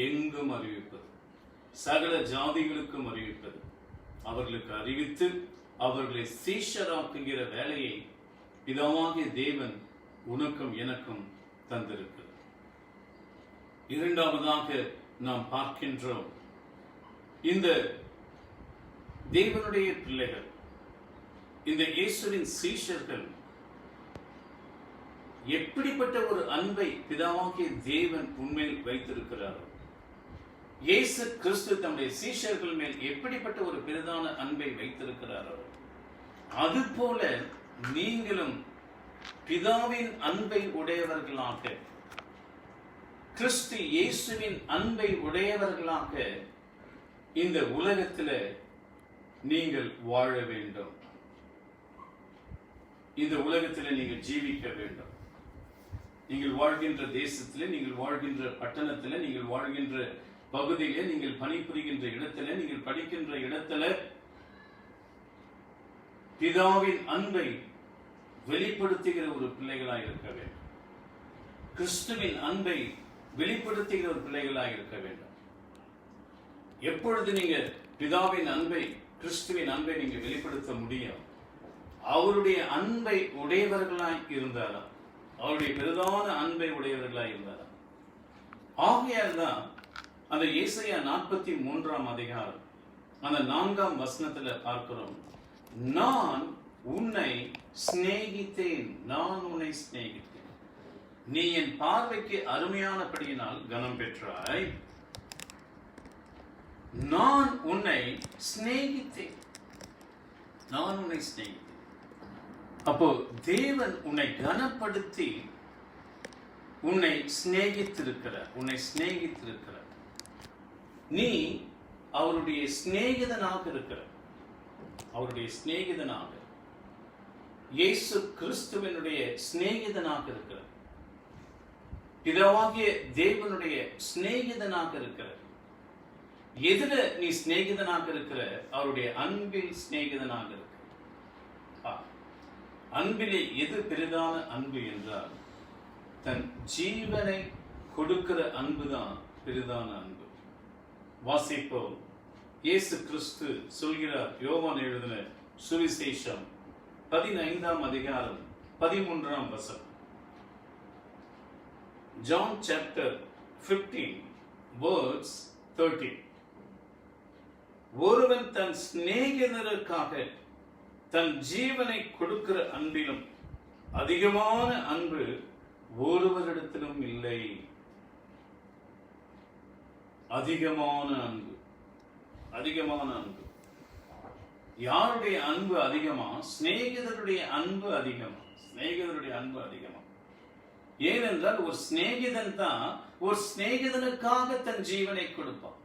எங்கும் அறிவிப்பது, சகல ஜாதிகளுக்கும் அறிவிப்பது, அவர்களுக்கு அறிவித்து அவர்களை சீஷராக்குகிற வேலையை பிதாவாகிய தேவன் உனக்கும் எனக்கும் தந்திருக்கிறது. இரண்டாவதாக நாம் பார்க்கின்றோம், இந்த தேவனுடைய பிள்ளைகள், இந்த இயேசுவின் சீஷர்கள் எப்படிப்பட்ட ஒரு அன்பை பிதாவாகிய தேவன் உண்மையில் வைத்திருக்கிறார்கள், இயேசு கிறிஸ்து தம்முடைய சீஷர்கள் மேல் எப்படிப்பட்ட ஒரு பிரதான அன்பை வைத்திருக்கிறார்கள், அதுபோல நீங்களும் பிதாவின் அன்பை உடையவர்களாக, கிறிஸ்து இயேசுவின் அன்பை உடையவர்களாக இந்த உலகத்தில் நீங்கள் வாழ வேண்டும். இந்த உலகத்தில் நீங்கள் ஜீவிக்க வேண்டும். நீங்கள் வாழ்கின்ற தேசத்தில், நீங்கள் வாழ்கின்ற பட்டணத்தில், நீங்கள் வாழ்கின்ற பகுதியிலே, நீங்கள் பணிபுரிகின்ற இடத்துல, நீங்கள் படிக்கின்ற இடத்துல பிதாவின் அன்பை வெளிப்படுத்துகிற ஒரு பிள்ளைகளாய் இருக்க வேண்டும். கிறிஸ்துவின் அன்பை வெளிப்படுத்துகிற ஒரு பிள்ளைகளாய் இருக்க வேண்டும். எப்பொழுது நீங்க பிதாவின் அன்பை, கிறிஸ்துவின் அன்பை நீங்க வெளிப்படுத்த முடியும்? அவருடைய அன்பை உடையவர்களாய் இருந்தாலும், அவருடைய பிரதான அன்பை உடையவர்களாய் இருந்தாலும். ஆகையால் தான் அந்த ஏசாயா 43 அதிகாரம் அந்த 4ஆம் வசனத்துல பார்க்கிறோம், நான் உன்னை சிநேகித்தேன், நான் உன்னை சிநேகித்தேன், நீ என் பார்வைக்கு அருமையானபடியினால் கனம் பெற்றாய், நான் உன்னை சிநேகித்தேன், நான் உன்னை சிநேகித்தேன். அப்போ தேவன் உன்னை கனப்படுத்தி உன்னை சிநேகித்திருக்கிறார், உன்னை சிநேகித்திருக்கிறார். நீ அவருடைய சிநேகிதனாக இருக்கிற, அவருடைய சிநேகிதனாக, இயேசு கிறிஸ்துவனுடைய சிநேகிதனாக இருக்கிற, பிதாவாகிய தேவனுடைய சிநேகிதனாக இருக்கிற. எதுல நீ சிநேகிதனாக இருக்கிற? அவருடைய அன்பில் சிநேகிதனாக இருக்கிற. அன்பிலே எது பெரிதான அன்பு என்றால், தன் ஜீவனை கொடுக்கிற அன்புதான் பெரிதான அன்பு. வாசிப்போம், இயேசு கிறிஸ்து சொல்கிறார், யோவான் எழுதின சுவிசேஷம் 15ஆம் அதிகாரம் 13ஆம் வசனம். John chapter 15 verse 13. ஒருவன் தன் சிநேகிதருக்காக தன் ஜீவனை கொடுக்கிற அன்பிலும் அதிகமான அன்பு ஒருவரிடத்திலும் இல்லை. அதிகமான அன்பு, அதிகமான அன்பு. யாருடைய அன்பு அதிகமா? சிநேகிதருடைய அன்பு அதிகமா, சிநேகிதருடைய அன்பு அதிகமா. ஏனென்றால் ஒரு சிநேகிதன் தான் ஒரு சிநேகிதனுக்காக தன் ஜீவனை கொடுப்பான்.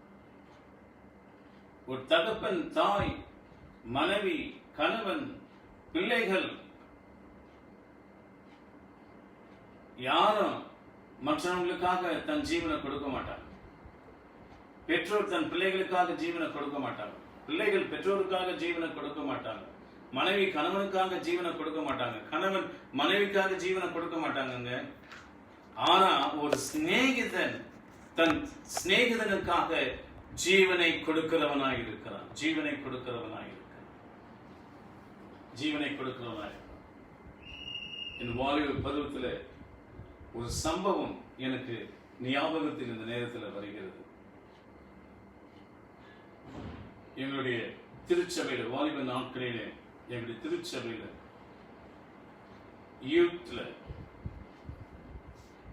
ஒரு தகப்பன், தாய், மனைவி, கணவன், பிள்ளைகள் யாரும் மற்றவங்களுக்காக தன் ஜீவனை கொடுக்க மாட்டாங்க. பெற்றோர் தன் பிள்ளைகளுக்காக ஜீவனை கொடுக்க மாட்டாங்க, பிள்ளைகள் பெற்றோருக்காக ஜீவனை கொடுக்க மாட்டாங்க, மனைவி கணவனுக்காக ஜீவனை கொடுக்க மாட்டாங்க, கணவன் மனைவிக்காக ஜீவனை கொடுக்க மாட்டாங்க. ஆனா ஒரு சிநேகிதன் தன் சிநேகிதனுக்காக ஜீவனை கொடுக்கிறவனாய் இருக்கிறான், ஜீவனை கொடுக்கிறவனாய் இருக்கிறான், ஜீவனை கொடுக்கிறவனாய் இருக்கிறான். என் வாலிப பருவத்தில் ஒரு சம்பவம் எனக்கு ஞாபகத்தில் இந்த நேரத்தில் வருகிறது. எங்களுடைய திருச்சபையில், வாலிப நாட்களிலே எங்களுடைய திருச்சபையில் யூத்ல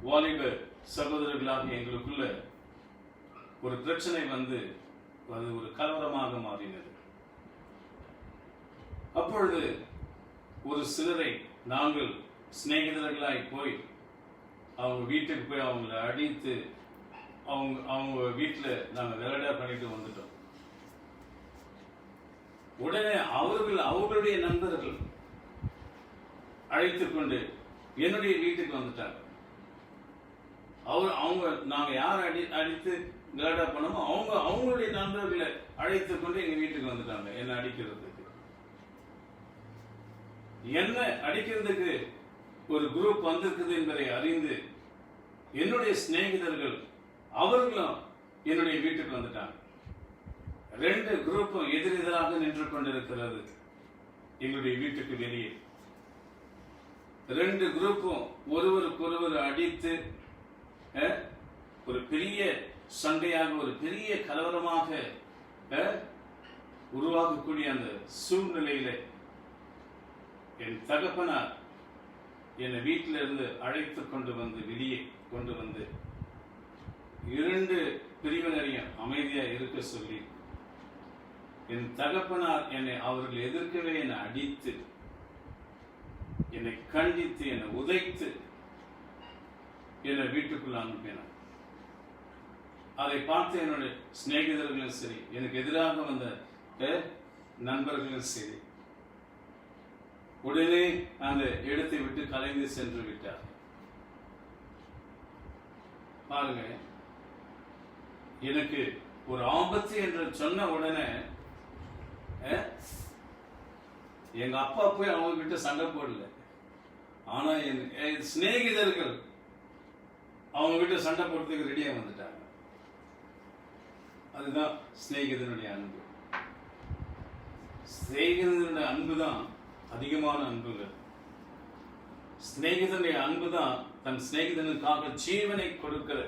வாலிப சகோதரர்களாக எங்களுக்குள்ள ஒரு பிரச்சனை வந்து அது ஒரு கலவரமாக மாறினது. அப்பொழுது ஒரு சிலரை நாங்கள் சிநேகிதர்களாய் போய் அவங்க வீட்டுக்கு போய் அவங்களை அடித்து அவங்க வீட்டில் நாங்கள் விளையாட பண்ணிட்டு வந்துட்டோம். உடனே அவர்களுடைய நண்பர்கள் அழைத்து கொண்டு என்னுடைய வீட்டுக்கு வந்துட்டாங்க. அவங்க நாங்க யார் அடித்து விளையாட பண்ணோமோ அவங்களுடைய நண்பர்களை அழைத்து கொண்டு எங்க வீட்டுக்கு வந்துட்டாங்க என்ன அடிக்கிறதுக்கு. என்ன அடிக்கிறதுக்கு ஒரு குரூப் வந்திருக்குது என்பதை அறிந்து என்னுடைய சிநேகிதர்கள் அவர்களும் என்னுடைய வீட்டுக்கு வந்துட்டாங்க. 2 குரூப்பும் எதிரெதிராக நின்று கொண்டிருக்கிறது எங்களுடைய வீட்டுக்கு வெளியே. 2 குரூப்பும் ஒருவருக்கொருவர் அடித்து ஒரு பெரிய சண்டையாக ஒரு பெரிய கலவரமாக உருவாக்கக்கூடிய அந்த சூழ்நிலையில என் தகப்பனார் என்னை வீட்டில இருந்து அழைத்து கொண்டு வந்து வெளியே கொண்டு வந்து 2 பிரிவினரையும் அமைதியா இருக்க சொல்லி என் தகப்பனார் என்னை அவர்கள் எதிர்க்கவே என்னை அடித்து என்னை கண்டித்து என்னை உதைத்து என்னை வீட்டுக்குள்ள அனுப்பினார். அதை பார்த்து என்னுடைய சிநேகிதர்களும் சரி எனக்கு எதிராக வந்த நண்பர்களும் சரி உடனே அந்த இடத்தை விட்டு கலைந்து சென்று விட்டார். பாருங்க, எனக்கு ஒரு ஆபத்து என்று சொன்ன உடனே எங்க அப்பா போய் அவங்க கிட்ட சண்டை போடல. ஆனா என் சிநேகிதர்கள் அவங்க கிட்ட சண்டை போடுறதுக்கு ரெடியா வந்துட்டாங்க. அதுதான் சிநேகிதனுடைய அன்பு. சிநேகிதனுடைய அன்பு தான் அதிகமான அன்புகள். சிநேகிதனுடைய அன்பு தான் தன் சிநேகிதனுக்காக ஜீவனை கொடுக்கிற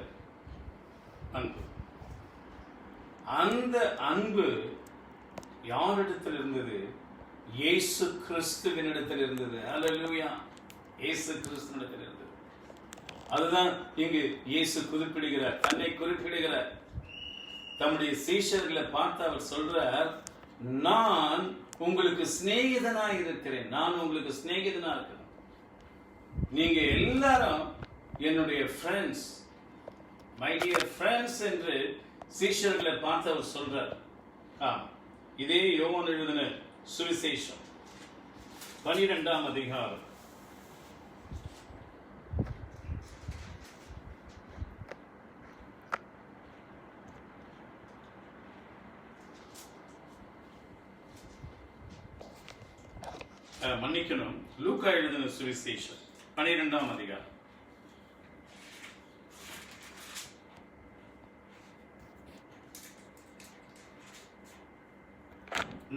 அன்பு. அந்த அன்பு யாரிடத்தில் இருந்தது? இயேசு கிறிஸ்துவினிடத்தில் இருந்தது. அல்லேலூயா, இயேசு கிறிஸ்துவினிடத்தில் இருந்தது. அதுதான் இங்கு இயேசு குறிப்பிடுகிறார், தன்னை குறிப்பிடுகிறார். தம்முடைய சீஷர்களை பார்த்து அவர் சொல்றார், நான் உங்களுக்கு சிநேகிதனா இருக்கிறேன். நான் உங்களுக்கு சிநேகிதனா இருக்கிறேன். நீங்க எல்லாரும் என்னுடைய ஃப்ரெண்ட்ஸ், மை டியர் ஃப்ரெண்ட்ஸ் என்று சீஷர்களை பார்த்து அவர் சொல்றார். இதே யோவான் எழுதின சுவிசேஷம் 12ஆம் அதிகாரம் மன்னிக்கணும், லூக்கா எழுதின சுவிசேஷம் 12ஆம் அதிகாரம்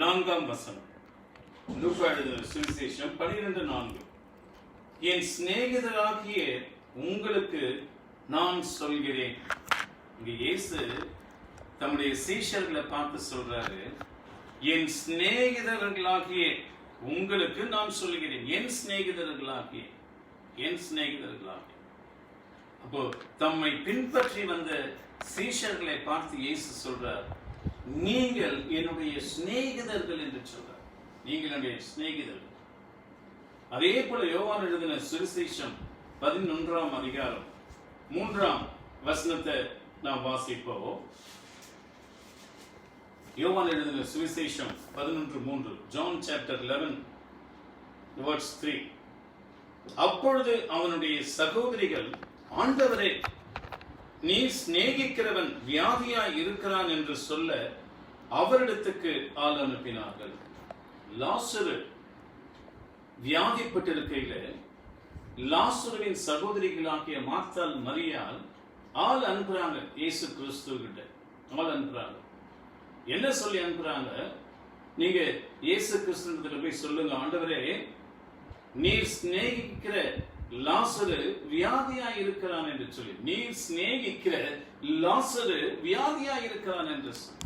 4ஆம் வசனம். லூக்கா எழுதின சுவிசேஷம் 12:4. என் சிநேகிதராகிய உங்களுக்கு நான் சொல்கிறேன். இங்க இயேசு தம்முடைய சீஷர்களை பார்த்து சொல்றாரு, என் சிநேகிதர்களாகிய உங்களுக்கு நான் சொல்கிறேன். என் சிநேகிதர்களாகிய, என் சிநேகிதர்களாகிய. அப்போ தம்மை பின்பற்றி வந்த சீஷர்களை பார்த்து இயேசு சொல்றார், நீங்கள் என்னுடைய சிநேகிதர்கள் என்று சொல்றார். நீங்கள் என்னுடைய சிநேகிதர்கள். அதே போல யோவான் எழுதின சுவிசேஷம் 11ஆம் அதிகாரம் 3ஆம் வசனத்தை நாம் வாசிப்போம். யோவான் எழுதின சுவிசேஷம் 11:3. John chapter 11 verse 3. அப்பொழுது அவனுடைய சகோதரிகள், ஆண்டவரே, நீ சிநேகிக்கிறவன் வியாதியாய் இருக்கிறான் என்று சொல்ல அவரிடத்துக்கு ஆள் அனுப்பினார்கள். லாசரு வியாதிப்பட்டிருக்கையில லாசருவின் சகோதரிகளாகிய மார்த்தாள், மரியாள் ஆள் அனுப்புறாங்க. இயேசு கிறிஸ்து கிட்ட ஆள் அனுப்புறாங்க. என்ன சொல்லி அனுப்புறாங்க? நீங்க இயேசு கிறிஸ்துவிடத்துல போய் சொல்லுங்க, ஆண்டவரே, நீர் சிநேகிக்கிற லாசரு வியாதியாய் இருக்கிறான் என்று சொல்லி. நீர் சிநேகிக்கிற லாசரு வியாதியாய் இருக்கிறான் என்று சொல்லி.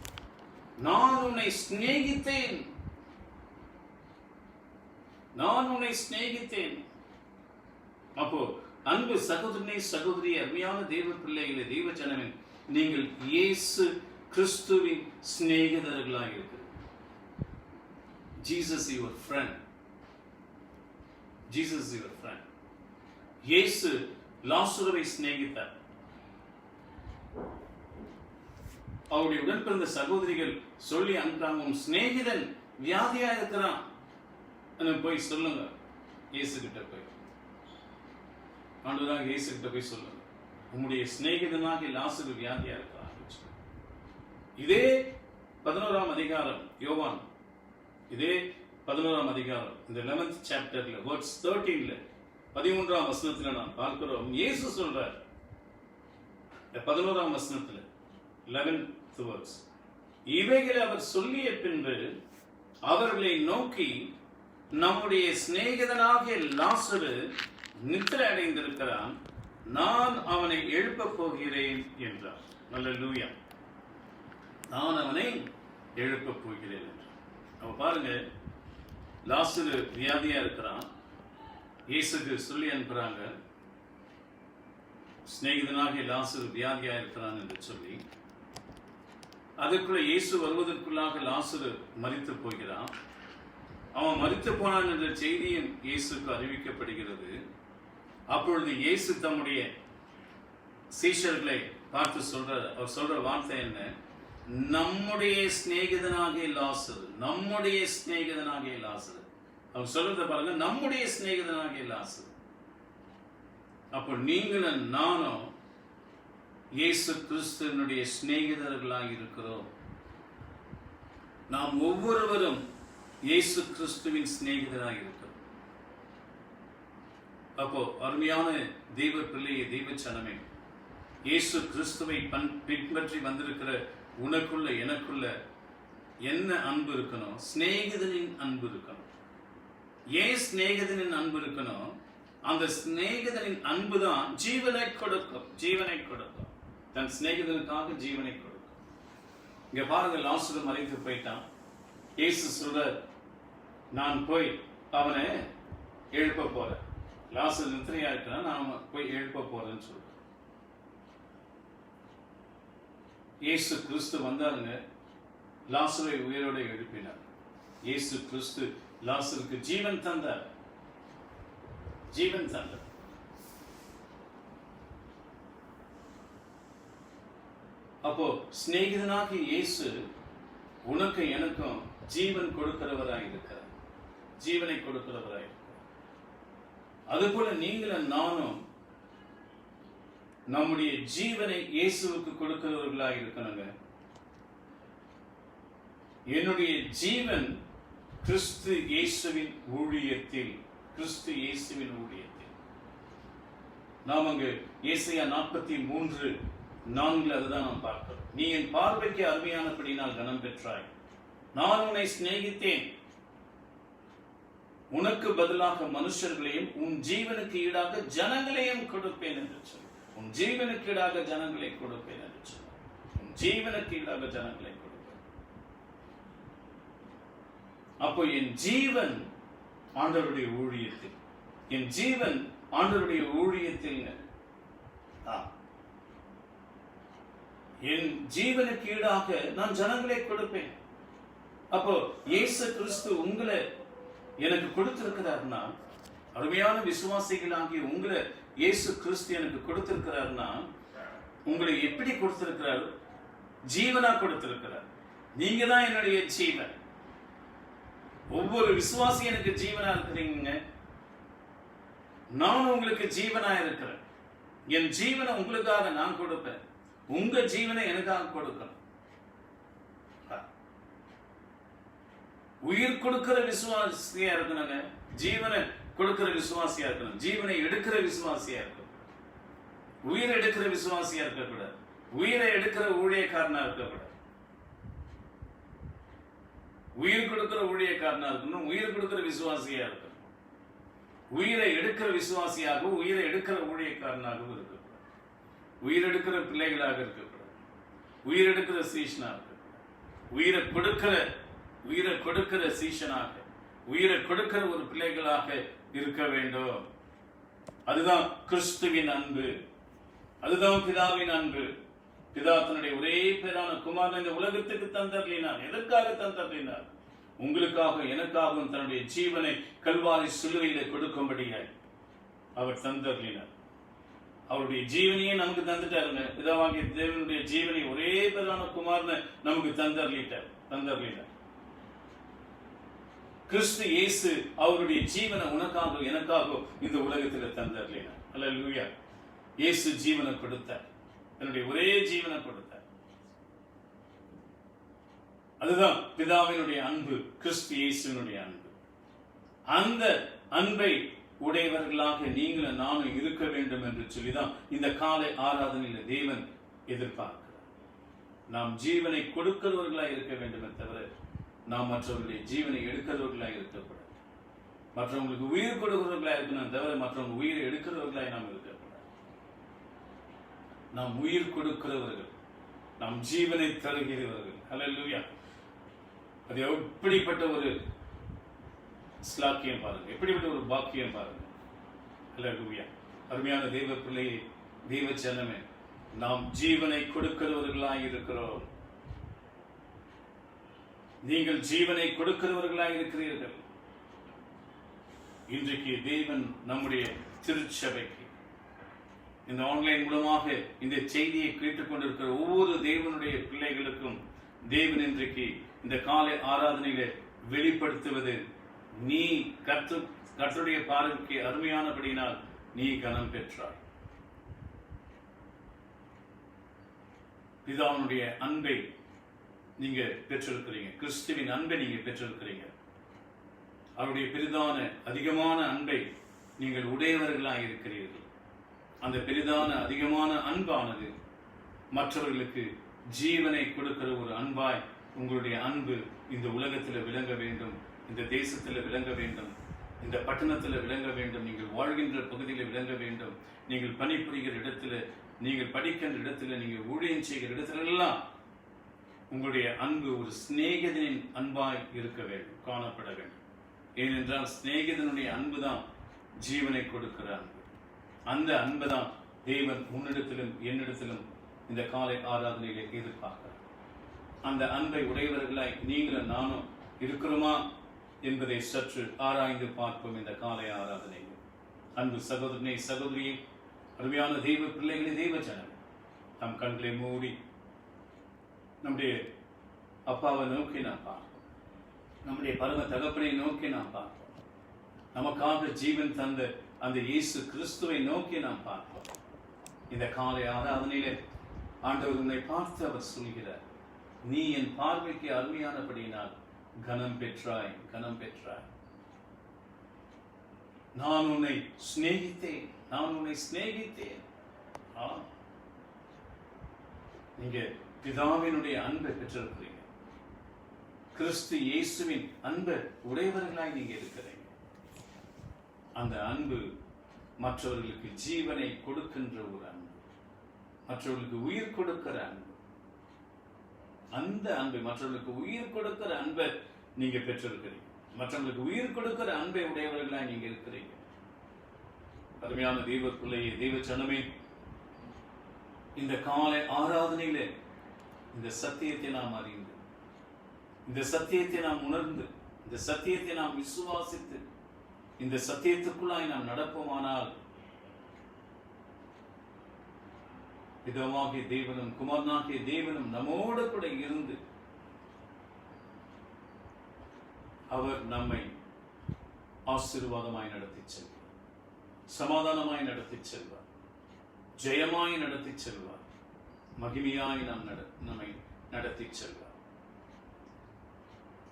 நான் உன்னை சிநேகித்தேன், நான் உன்னை சிநேகித்தேன். அப்போ அன்பு சகோதரனே, சகோதரி, அருமையான தேவ பிள்ளைகளே, தெய்வ ஜனமே, நீங்கள் இயேசு கிறிஸ்துவின் சிநேகிதர்களாக இருக்கிறது. Jesus is your friend. Jesus is your friend. இயேசு லாசருவை சிநேகித்தார். அவருடைய உடன் பிறந்த சகோதரிகள் சொல்லி அனுப்புறாங்க, உன் சிநேகிதன் வியாதியா இருக்கிறான், போய் சொல்லுங்க இயேசு கிட்ட போய். ஆண்டவராக இயேசு கிட்ட போய் சொல்லுங்க, உம்முடைய சிநேகிதனாக லாசரு வியாதியா இருக்கிறான். இதே 11ஆம் அதிகாரம் யோவான், இதே 11ஆம் அதிகாரம், இந்த 11th சாப்டர்ல verse 13ல 13ஆம் வசனத்துல நாம் பார்க்கிறோம், இயேசு சொல்றார் 11ஆம் வசனத்துல 11th verse, இவைகளை அவர் சொல்லிய பின்பு அவர்களை நோக்கி, நம்முடைய சிநேகிதனாகிய லாசரு நித்திரை அடைந்திருக்கிறான், நான் அவனை எழுப்பப் போகிறேன் என்றார். அல்லேலூயா. நான் அவனை எழுப்பப் போகிறேன் என்றார். அவ பாருங்க, லாசரு வியாதியா இருக்கிறான், இயேசுக்கு சொல்லி அனுப்புறாங்க, சிநேகிதனாகிய லாசரு வியாதியா இருக்கிறான் என்று சொல்லி. அதுக்குள்ள இயேசு வருவதற்குள்ளாக லாசரு மரித்து போகிறான். அவன் மரித்து போனான் என்ற செய்தியும் இயேசுக்கு அறிவிக்கப்படுகிறது. அப்பொழுது இயேசு தம்முடைய சீஷர்களை பார்த்து சொல்றார். அவர் சொல்ற வார்த்தை என்ன? நம்முடைய சிநேகிதனாகிய லாசரு, நம்முடைய சிநேகிதனாகிய லாசரு. அவர் சொல்றத பாருங்க, நம்முடைய சிநேகிதனாகிய லாசரு. அப்போ நீங்களும் நானும் இயேசு கிறிஸ்துவினுடைய சிநேகிதர்களாக இருக்கிறோம். நாம் ஒவ்வொருவரும் இயேசு கிறிஸ்துவின் சிநேகிதராக இருக்கிறோம். அப்போ அருமையான தெய்வ பிள்ளையை, தெய்வ சனமே, இயேசு கிறிஸ்துவை பின்பற்றி வந்திருக்கிற உனக்குள்ள எனக்குள்ள என்ன அன்பு இருக்கணும்? சிநேகிதனின் அன்பு இருக்கணும். ஏன் சிநேகிதனின் அன்பு இருக்கணும்? அந்த சிநேகிதனின் அன்பு தான் ஜீவனை கொடுக்கும். ஜீவனை கொடுக்கும். தன் சிநேகிதனுக்காக ஜீவனை கொடுக்கும். இங்க பாருங்க, லாசரு மறைத்து போயிட்டான். இயேசு சொல்ற, நான் போய் அவனை எழுப்ப போறேன். லாசரு நித்திரையா இருக்கிறான், நான் போய் எழுப்ப போறேன்னு சொல்றேன். இயேசு கிறிஸ்து வந்தாருங்க, லாசரை உயிரோட எழுப்பினார். இயேசு கிறிஸ்து லாசருக்கு ஜீவன் தந்தார். ஜீவன் தந்தார். அப்போ சிநேகிதனாக இயேசு உனக்கு எனக்கும் ஜீவன் கொடுக்கிறவராய் இருக்கிறார். ஜீவனை கொடுக்கிறவராய் இருக்கிறார். அதுபோல நீங்களும் நானும் நம்முடைய ஜீவனை இயேசுவுக்கு கொடுக்கிறவர்களாக இருக்கணுங்க. என்னுடைய ஜீவன் கிறிஸ்து இயேசுவின் ஊழியத்தில், கிறிஸ்து இயேசுவின் ஊழியத்தில். நாம் அங்கு ஏசாயா 43:4 அதுதான் நாம் பார்க்கிறோம். நீ என் பார்வைக்கு அருமையானபடினால் கனம் பெற்றாய், நான் உன்னை சிநேகித்தேன், உனக்கு பதிலாக மனுஷர்களையும் உன் ஜீவனுக்கு ஈடாக ஜனங்களையும் கொடுப்பேன் என்று சொல். உன் ஜீவனுக்கு ஈடாக ஜனங்களை கொடுப்பேன் என்று சொல். உன் ஜீவனுக்கு ஈடாக ஜனங்களை கொடுப்பேன். அப்போ என் ஜீவன் ஆண்டவருடைய ஊழியத்தில், என் ஜீவன் ஆண்டவருடைய ஊழியத்தில், என் ஜீவனுக்கு ஈடாக நான் ஜனங்களை கொடுப்பேன். அப்போ இயேசு கிறிஸ்து உங்களை எனக்கு கொடுத்திருக்கிறார்னா, அருமையான விசுவாசிகளாகிய உங்களை இயேசு கிறிஸ்து எனக்கு கொடுத்திருக்கிறார்னா, உங்களை எப்படி கொடுத்திருக்கிறார்? ஜீவனா கொடுத்திருக்கிறார். நீங்க தான் என்னுடைய ஜீவன். ஒவ்வொரு விசுவாசி எனக்கு ஜீவனா இருக்கிறீங்க. நான் உங்களுக்கு ஜீவனா இருக்கிறேன். என் ஜீவனை உங்களுக்காக நான் கொடுப்பேன். உங்க ஜீவனை எனக்காக கொடுக்கணும். உயிர் கொடுக்கிற விசுவாசியா இருக்கணுங்க. ஜீவனை கொடுக்கிற விசுவாசியா இருக்கணும். ஜீவனை எடுக்கிற விசுவாசியா இருக்கணும். உயிரை எடுக்கிற விசுவாசியா இருக்கக்கூடாது. உயிரை எடுக்கிற ஊழியக்காரனா இருக்கக்கூடாது. உயிர் கொடுக்கிற ஊழியக்காரனா இருக்கணும். உயிர் கொடுக்கிற விசுவாசியா இருக்கணும். உயிரை எடுக்கிற விசுவாசியாகவும் உயிரை எடுக்கிற ஊழியக்காரனாகவும் இருக்கக்கூடாது. உயிர் எடுக்கிற பிள்ளைகளாக இருக்கக்கூடாது. உயிர் எடுக்கிற சீஷனாக இருக்கக்கூடாது. உயிரை கொடுக்கிற சீஷனாக, உயிரை கொடுக்கிற ஒரு பிள்ளைகளாக இருக்க வேண்டும். அதுதான் கிறிஸ்துவின் அன்பு, அதுதான் பிதாவின் அன்பு. பிதா தன்னுடைய ஒரே பேரான குமாரன் இந்த உலகத்துக்கு தந்தருளினார். எதற்காக தந்தருளினார்? உங்களுக்காக எனக்காகவும் தன்னுடைய ஜீவனை கல்வாரி சிலுவையிலே கொடுக்கும்படியாய் அவர் தந்தருளினார். அவருடைய ஜீவனையே நமக்கு தந்துட்டாருங்க. பிதாவாகிய தேவனுடைய ஜீவனை ஒரே பேரான குமாரனை நமக்கு தந்தருளினார். கிறிஸ்து இயேசு அவருடைய ஜீவனை உனக்காக எனக்காக இந்த உலகத்தில் தந்தருளினார். அல்லேலூயா. இயேசு ஜீவனை கொடுத்தார், தன்னுடைய ஒரே ஜீவனை கொடுத்தார். அதுதான் பிதாவினுடைய அன்பு, கிறிஸ்து இயேசுவினுடைய அன்பு. அந்த அன்பை உடையவர்களாக நீங்களும் நானும் இருக்க வேண்டும் என்று சொல்லிதான் இந்த காலை ஆராதனையில் தேவன் எதிர்பார்க்கிறார். நாம் ஜீவனை கொடுக்கிறவர்களாக இருக்க வேண்டுமே தவிர நாம் மற்றவர்களுடைய ஜீவனை எடுக்கிறவர்களாக இருக்கக்கூடாது. மற்றவங்களுக்கு உயிர் கொடுக்கிறவர்களாக இருக்கணும் தவிர மற்றவங்க உயிரை எடுக்கிறவர்களாக நாம் இருக்கக்கூடாது. நாம் உயிர் கொடுக்கிறவர்கள், நாம் ஜீவனை தருகிறவர்கள். அல்லேலூயா. அது எப்படிப்பட்ட ஒரு ஸ்லாக்கியம் பாருங்க, எப்படிப்பட்ட ஒரு பாக்கியம் பாருங்க. அல்லேலூயா. அருமையான தேவ பிள்ளையே, தேவ ஜனமே, நாம் ஜீவனை கொடுக்கிறவர்களாய் இருக்கிறோம். நீங்கள் ஜீவனை கொடுக்கிறவர்களாய் இருக்கிறீர்கள். இன்றைக்கு தேவன் நம்முடைய திருச்சபைக்கு இந்த ஆன்லைன் மூலமாக இந்த செய்தியை கேட்டுக் கொண்டிருக்கிற ஒவ்வொரு தேவனுடைய பிள்ளைகளுக்கும் தேவன் இன்றைக்கு இந்த காலை ஆராதனையில வெளிப்படுத்துவது, நீ கர்த்தருடைய பார்வைக்கு அருமையானபடியினால் நீ கனம் பெற்றாய். பிதாவுடைய அன்பை நீங்க பெற்றிருக்கிறீங்க, கிறிஸ்துவின் அன்பை நீங்க பெற்றிருக்கிறீங்க. அவருடைய பெரிதான அதிகமான அன்பை நீங்கள் உடையவர்களாக இருக்கிறீர்கள். அந்த பெரிதான அதிகமான அன்பானது மற்றவர்களுக்கு ஜீவனை கொடுக்கிற ஒரு அன்பாய் உங்களுடைய அன்பு இந்த உலகத்தில் விளங்க வேண்டும், இந்த தேசத்தில் விளங்க வேண்டும், இந்த பட்டணத்தில் விளங்க வேண்டும், நீங்கள் வாழ்கின்ற பகுதியில் விளங்க வேண்டும், நீங்கள் பணிபுரிகிற இடத்துல, நீங்கள் படிக்கின்ற இடத்துல, நீங்கள் ஊழியம் செய்கிற இடத்துல எல்லாம் உங்களுடைய அன்பு ஒரு சிநேகிதனின் அன்பாய் இருக்க வேண்டும், காணப்பட வேண்டும். ஏனென்றால் சிநேகிதனுடைய அன்பு தான் ஜீவனை கொடுக்கிற அன்பு. அந்த அன்பு தான் தேவன் உன்னிடத்திலும் என்னிடத்திலும் இந்த காலை ஆராதனையிலே எதிர்பார்க்கிறார். அந்த அன்பை உடையவர்களாய் நீங்களும் நானும் இருக்கிறோமா என்பதை சற்று ஆராய்ந்து பார்ப்போம் இந்த காலை ஆராதனையில். அன்பு சகோதரனை, சகோதரியை, அருமையான தெய்வ பிள்ளைகளே, தெய்வ ஜனம், நம் கண்களை மூடி நம்முடைய அப்பாவை நோக்கி நாம் பார்ப்போம், நம்முடைய பரம தகப்பனை நோக்கி நாம் பார்ப்போம், நமக்காக ஜீவன் தந்த அந்த இயேசு கிறிஸ்துவை நோக்கி நாம் பார்ப்போம். இந்த காலை ஆராதனையிலே ஆண்டவர் உன்னை பார்த்து அவர் சொல்கிறார், நீ என் பார்வைக்கு அருமையானபடியினால் கனம் பெற்றாய், கனம் பெற்றாய். நான் உன்னை சிநேகித்தேன், நான் உன்னை சிநேகித்தேன். நீங்க பிதாவினுடைய அன்பை பெற்றிருக்கிறீங்க, கிறிஸ்து இயேசுவின் அன்பை உடையவர்களாய் நீங்க இருக்கிறீங்க. அந்த அன்பு மற்றவர்களுக்கு ஜீவனை கொடுக்கின்ற ஒரு அன்பு, மற்றவர்களுக்கு உயிர் கொடுக்கிற அன்பு. அந்த அன்பை, மற்றவர்களுக்கு உயிர் கொடுக்கிற அன்பை நீங்க பெற்றிருக்கிறீங்க. மற்றவர்களுக்கு உயிர் கொடுக்கிற அன்பை உடையவர்களாய் நீங்க இருக்கிறீங்க. அருமையான தெய்வ பிள்ளையே, தெய்வ ஜனமே, இந்த காலை ஆராதனையில இந்த சத்தியத்தை நாம் அறிந்து, இந்த சத்தியத்தை நாம் உணர்ந்து, இந்த சத்தியத்தை நாம் விசுவாசித்து, இந்த சத்தியத்துக்குள்ளாய் நாம் நடப்போமானால் பிதாவாகிய தேவனும் குமாரனாகிய தேவனும் நம்மோடு கூட இருந்து அவர் நம்மை ஆசீர்வாதமாய் நடத்தி செல்வார், சமாதானமாய் நடத்தி செல்வார், ஜெயமாய் நடத்தி செல்வார், மகிமையாய் நம்மை நடத்தி செல்வார்.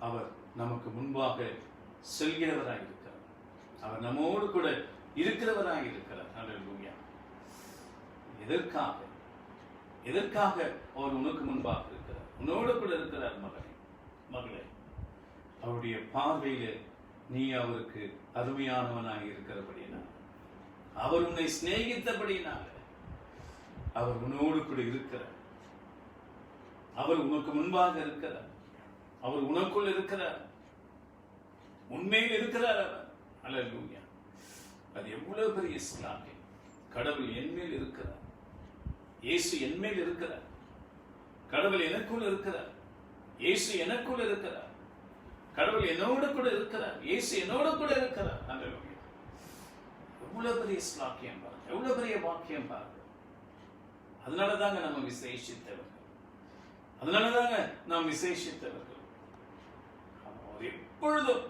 அவர் நமக்கு முன்பாக செல்கிறவராய் இருக்கிறார், அவர் நம்மோடு கூட இருக்கிறவராய் இருக்கிறார். அல்லேலூயா. எதற்காக எதற்காக அவர் உனக்கு முன்பாக இருக்கிறார், உன்னோடு கூட இருக்கிறார். மகளே, அவருடைய பார்வையில நீ அவருக்கு அருமையானவனாக இருக்கிறபடியினால், அவர் உன்னை சிநேகித்தபடியினால அவர் உன்னோடு கூட இருக்கிறார். அவர் உனக்கு முன்பாக இருக்கிறார், அவர் உனக்குள் இருக்கிறார், உண்மையில் இருக்கிறார் அவர். அல்லேலூயா. அது எவ்வளவு பெரிய ஸ்லாக்கியம். கடவுள் என்மேல் இருக்கிறார், இயேசு என்மேல் இருக்கிறார், கடவுள் எனக்குள் இருக்கிறார், இயேசு எனக்குள் இருக்கிறார், கடவுள் என்னோடு கூட இருக்கிறார், இயேசு என்னோடு கூட இருக்கிறார். அல்லேலூயா. எவ்வளவு பெரிய ஸ்லாக்கியம் பாருங்க, எவ்வளவு பெரிய வாக்கியம் பாருங்க. அதனாலதாங்க நம்ம விசேஷித்தவர்கள், அதனாலதாங்க நாம் விசேஷித்தவர்கள். அவர் எப்பொழுதும்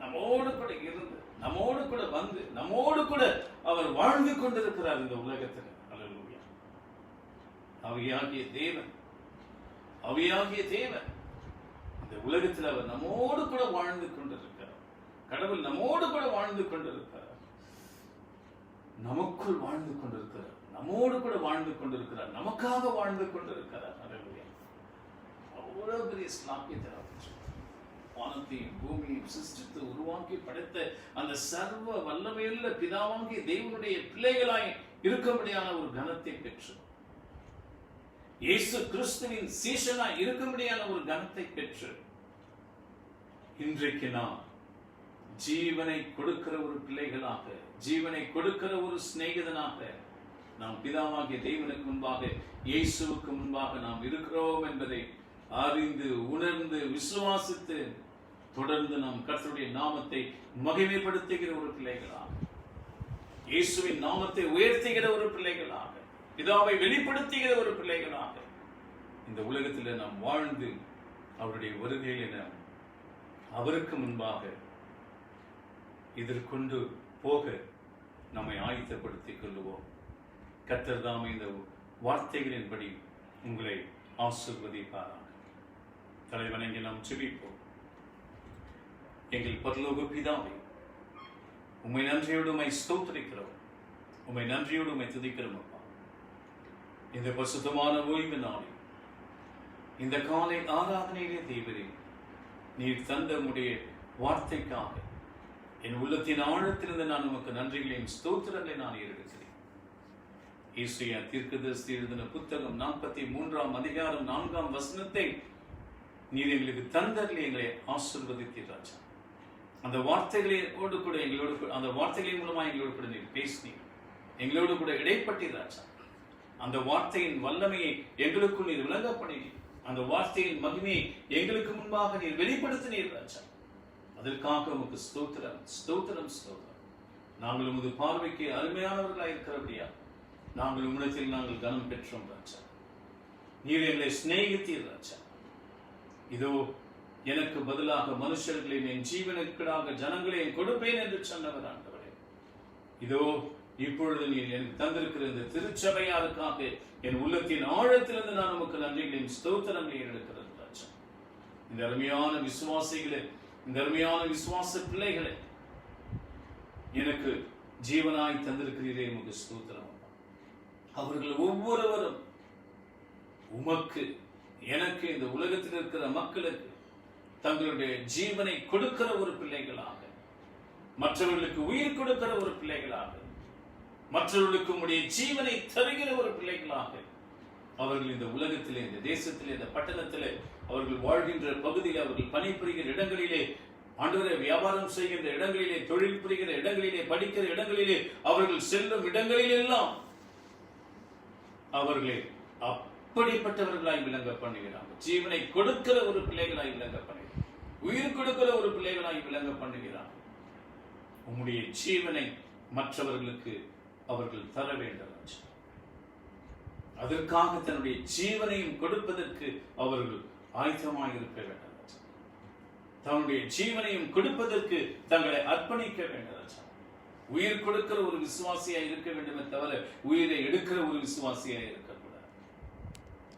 நம்மோடு கூட இருந்து, நம்மோடு கூட வந்து, நம்மோடு கூட அவர் வாழ்ந்து கொண்டிருக்கிறார் இந்த உலகத்தில். அல்லேலூயா. ஆவியாகிய தேவன், ஆவியாகிய தேவன் இந்த உலகத்தில் அவர் நம்மோடு கூட வாழ்ந்து கொண்டிருக்கிறார். கடவுள் நம்மோடு கூட வாழ்ந்து கொண்டிருக்கிறார், நமக்குள் வாழ்ந்து கொண்டிருக்கிறார், நம்மோடு கூட வாழ்ந்து கொண்டிருக்கிறார், நமக்காக வாழ்ந்து கொண்டிருக்கிறார். அல்லேலூயா. அவ்வளவு பெரிய ஸ்லாக்கியத்தை வானத்தையும் பூமியையும் சிருஷ்டித்து உருவாக்கி படைத்த அந்த சர்வ வல்லமையுள்ள பிதாவாகிய தேவனுடைய பிள்ளைகளாய் இருக்கும்படியான ஒரு கனத்தை பெற்று, இயேசு கிறிஸ்துவின் சீஷனாய் இருக்கும்படியான ஒரு கனத்தை பெற்று, இன்றைக்கு நாம் ஜீவனை கொடுக்கிற ஒரு பிள்ளைகளாக, ஜீவனை கொடுக்கிற ஒரு சிநேகிதனாக நாம் பிதாவாகிய தேவனுக்கு முன்பாக, இயேசுவுக்கு முன்பாக நாம் இருக்கிறோம் என்பதை அறிந்து உணர்ந்து விசுவாசித்து தொடர்ந்து நாம் கர்த்தருடைய நாமத்தை மகிமைப்படுத்துகிற ஒரு பிள்ளைகளாக, இயேசுவின் நாமத்தை உயர்த்துகிற ஒரு பிள்ளைகளாக, பிதாவை வெளிப்படுத்துகிற ஒரு பிள்ளைகளாக இந்த உலகத்தில் நாம் வாழ்ந்து அவருடைய வருகையில நாம் அவருக்கு முன்பாக எதிர்கொண்டு போக நம்மை ஆயத்தப்படுத்திக் கொள்ளுவோம். கர்த்தர் தாமே இந்த வார்த்தைகளின்படி உங்களை ஆசீர்வதிப்பாராக. தலைவணங்கி நாம் ஜெபிப்போம். எங்கள் பரலோக பிதாவே, உம்மை நன்றியோடு உம்மை ஸ்தோத்திரிக்கிறோம், உம்மை நன்றியோடு உம்மை துதிக்கிறோம். அப்பா, இந்த பரிசுத்தமான ஓய்வு நாளில் இந்த காலை ஆராதனையிலே தேவரே, நீர் தந்த உம்முடைய வார்த்தைக்காக என் உள்ளத்தின் ஆழத்திலிருந்து நான் உமக்கு நன்றிகளையும் ஸ்தோத்திரங்களை நான் ஏறெடுக்கிறேன். ஏசாயா தீர்க்கதரிசி எழுதின புத்தகம் 43ஆம் அதிகாரம் 4ஆம் வசனத்தை நீர் எங்களுக்கு தந்தரில் எங்களை ஆசீர்வதித்தீர் ராஜா. அந்த வார்த்தைகளோடு கூட எங்களோடு, அந்த வார்த்தைகளின் மூலமாக எங்களோடு கூட நீர் பேசினீர், எங்களோடு கூட இடைப்பட்டீர் ராஜா. அந்த வார்த்தையின் வல்லமையை எங்களுக்குள் நீர் விளங்க பண்ணினீர், அந்த வார்த்தையின் மகிமையை எங்களுக்கு முன்பாக நீர் வெளிப்படுத்தினீர் ராஜா. அதற்காக உமக்கு ஸ்தோத்திரம், ஸ்தோத்திரம், ஸ்தோத்திரம். நாங்கள் உமது பார்வைக்கு அருமையானவர்களாக இருக்கிறபடியா நாங்கள் உம்மிடத்தில் நாங்கள் கனம் பெற்றோம் ராஜா. நீர் எங்களை சிநேகித்தீர் ராஜா. இதோ எனக்கு பதிலாக மனுஷர்களை என் ஜீவனுக்காக ஜனங்களை கொடுப்பேன் என்று சொன்னவர் ஆண்டவரே. இதோ இப்பொழுது நீர் எனக்கு தந்திருக்கிற இந்த திருச்சபையாருக்காக என் உள்ளத்தின் ஆழத்திலிருந்து நான் உமக்கு நன்றிகளையும் ஸ்தோத்திரங்களையும் எடுக்கிறது ராஜா. இந்த அருமையான விசுவாசிகளை, இந்த அருமையான விசுவாச பிள்ளைகளை எனக்கு ஜீவனாய் தந்திருக்கிறீரே, உமக்கு ஸ்தோத்திரம். அவர்கள் ஒவ்வொருவரும் உமக்கு, எனக்கு, இந்த உலகத்தில் இருக்கிற மக்களுக்கு தங்களுடைய ஜீவனை கொடுக்கிற ஒரு பிள்ளைகளாக, மற்றவர்களுக்கு உயிர் கொடுக்கிற ஒரு பிள்ளைகளாக, மற்றவர்களுக்கு உடைய ஜீவனை தருகிற ஒரு பிள்ளைகளாக அவர்கள் இந்த உலகத்திலே, இந்த தேசத்திலே, இந்த பட்டணத்திலே, அவர்கள் வாழ்கின்ற பகுதியில், அவர்கள் பணிபுரிகிற இடங்களிலே, ஆண்டவரே வியாபாரம் செய்கின்ற இடங்களிலே, தொழில் புரிகிற இடங்களிலே, படிக்கிற இடங்களிலே, அவர்கள் செல்லும் இடங்களிலெல்லாம் அவர்களே அப்படிப்பட்டவர்களாய் விளங்க பண்ணுகிறாங்க. ஜீவனை கொடுக்கிற ஒரு பிள்ளைகளாய் விளங்க பண்ணுகிறார், உயிர் கொடுக்கிற ஒரு பிள்ளைகளாய் விளங்க பண்ணுகிறார். உம்முடைய ஜீவனை மற்றவர்களுக்கு அவர்கள் தர வேண்டும். அதற்காக தன்னுடைய ஜீவனையும் கொடுப்பதற்கு அவர்கள் ஆயத்தமாக இருக்க வேண்டும். தன்னுடைய ஜீவனையும் கொடுப்பதற்கு தங்களை அர்ப்பணிக்க வேண்டும். உயிர் கொடுக்கிற ஒரு விசுவாசியாய் இருக்க வேண்டுமே தவிர உயிரை எடுக்கிற ஒரு விசுவாசியாய் இருக்கக்கூடாது.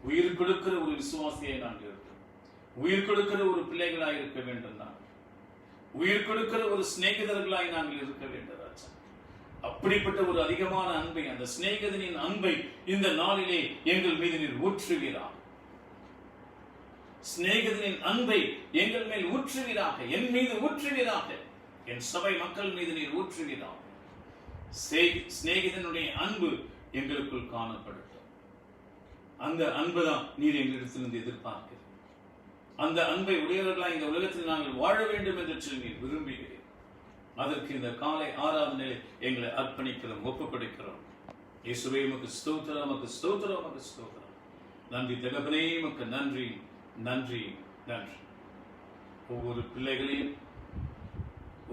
உயிர் கொடுக்கிற ஒரு விசுவாசியாய் நாங்கள் இருக்கிறோம். உயிர் கொடுக்கிற ஒரு பிள்ளைகளாய் இருக்க வேண்டும். நான் உயிர் கொடுக்கிற ஒரு சிநேகிதர்களாய் நாங்கள் இருக்க வேண்டும் ராஜா. அப்படிப்பட்ட ஒரு அதிகமான அன்பை, அந்த சிநேகிதனின் அன்பை இந்த நாளிலே எங்கள் மீது நீர் ஊற்றுவீராக. சிநேகிதனின் அன்பை எங்கள் மேல் ஊற்றுவீராக, என் மீது ஊற்றுவீராக, என் சபை மக்கள் மீது நீர் ஊற்றுவீராக. சிநேகிதனுடைய அன்பு எங்களுக்குள் காணப்படட்டும். அந்த அன்புதான் நீர் எங்களிடத்திலிருந்து எதிர்பார்க்கிறீர். அந்த அன்பை உடையவர்களாய் இந்த உலகத்தில் நாங்கள் வாழ வேண்டும் என்று சொல்லி நீர் விரும்புகிறீர். அதற்கு இந்த காலை ஆராதனையில் எங்களை அர்ப்பணிக்கிறோம், ஒப்புக் கொடுக்கிறோம். இயேசுவே உமக்கு ஸ்தோத்திரம், உமக்கு ஸ்தோத்திரம், உமக்கு ஸ்தோத்திரம். நன்றி தகப்பனே, உமக்கு நன்றி, நன்றி, நன்றி. ஒவ்வொரு பிள்ளைகளையும்,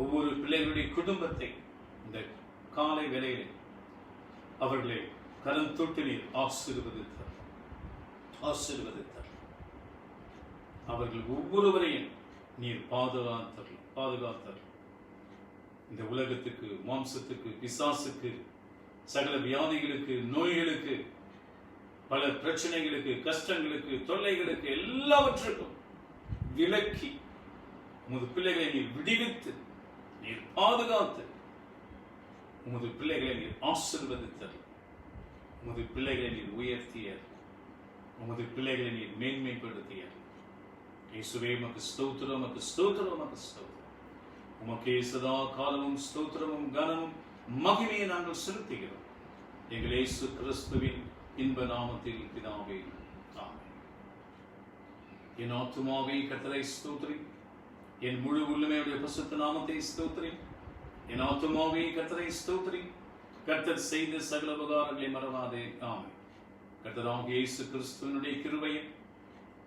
ஒவ்வொரு பிள்ளைகளுடைய குடும்பத்தை இந்த காலை வேளையில் அவர்களை கரம் தொட்டு நீர் ஆசீர்வதித்தார், ஆசீர்வதித்தார். அவர்கள் ஒவ்வொருவரையும் நீர் பாதுகாத்தார். இந்த உலகத்துக்கு, மாம்சத்துக்கு, பிசாசுக்கு, சகல வியாதிகளுக்கு, நோய்களுக்கு, பல பிரச்சனைகளுக்கு, கஷ்டங்களுக்கு, தொல்லைகளுக்கு, எல்லாவற்றுக்கும் விலக்கி உமது பிள்ளைகளை நீர் விடுவித்து, நீர் பாதுகாத்து, உமது பிள்ளைகளை நீர் ஆசீர்வதித்தார், உமது பிள்ளைகளை நீர் உயர்த்தியார், உமது பிள்ளைகளை நீர் மேன்மைப்படுத்தியார். இயேசுவே உமக்கு ஸ்தோத்திரம், உமக்கு ஸ்தோத்திரம், உமக்கு ஸ்தோத்திரம். உமக்கே சதா காலமும் ஸ்தோத்திரமும் கனமும் மகிமையை நாங்கள் செலுத்துகிறோம். எங்கள் இயேசு கிறிஸ்துவின் இன்ப நாமத்தில் பிதாவே, ஆமென். என் ஆத்துமாவே கர்த்தரை ஸ்தோத்திரி, என் முழு உள்ளமையுடைய பரிசுத்த நாமத்தை ஸ்தோத்திரி. என் ஆத்துமாவே கர்த்தரை ஸ்தோத்திரி, கர்த்தர் செய்த சகல உபகாரங்களை மறவாதே. ஆமென். கர்த்தராகிய இயேசு கிறிஸ்துவினுடைய கிருபையும்,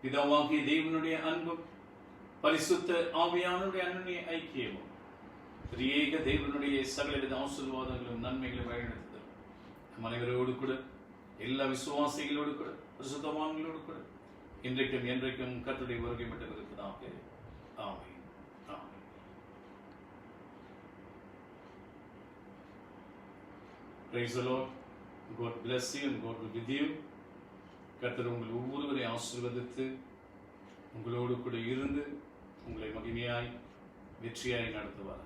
பிதாவாகிய தேவனுடைய அன்பும், பரிசுத்த ஆவியானவருடைய அன்பின் ஐக்கியமும், திரியேக தேவனுடைய சகலவித ஆசீர்வாதங்களும் நன்மைகளும் வழிநடத்துதல் நம் அனைவரோடு கூட, எல்லா விசுவாசிகளோடு கூட, பரிசுத்தவான்களோடு கூட இன்றைக்கும் என்றைக்கும் கர்த்தருடைய வருகை மட்டும் இருப்பதாக. ஆமென். ஆமென். Praise the Lord. God bless you and God will be with you. கர்த்தர் உங்கள் ஒவ்வொருவரை ஆசீர்வதித்து உங்களோடு கூட இருந்து உங்களை மகிமையாய் வெற்றியாய் நடத்துவார்.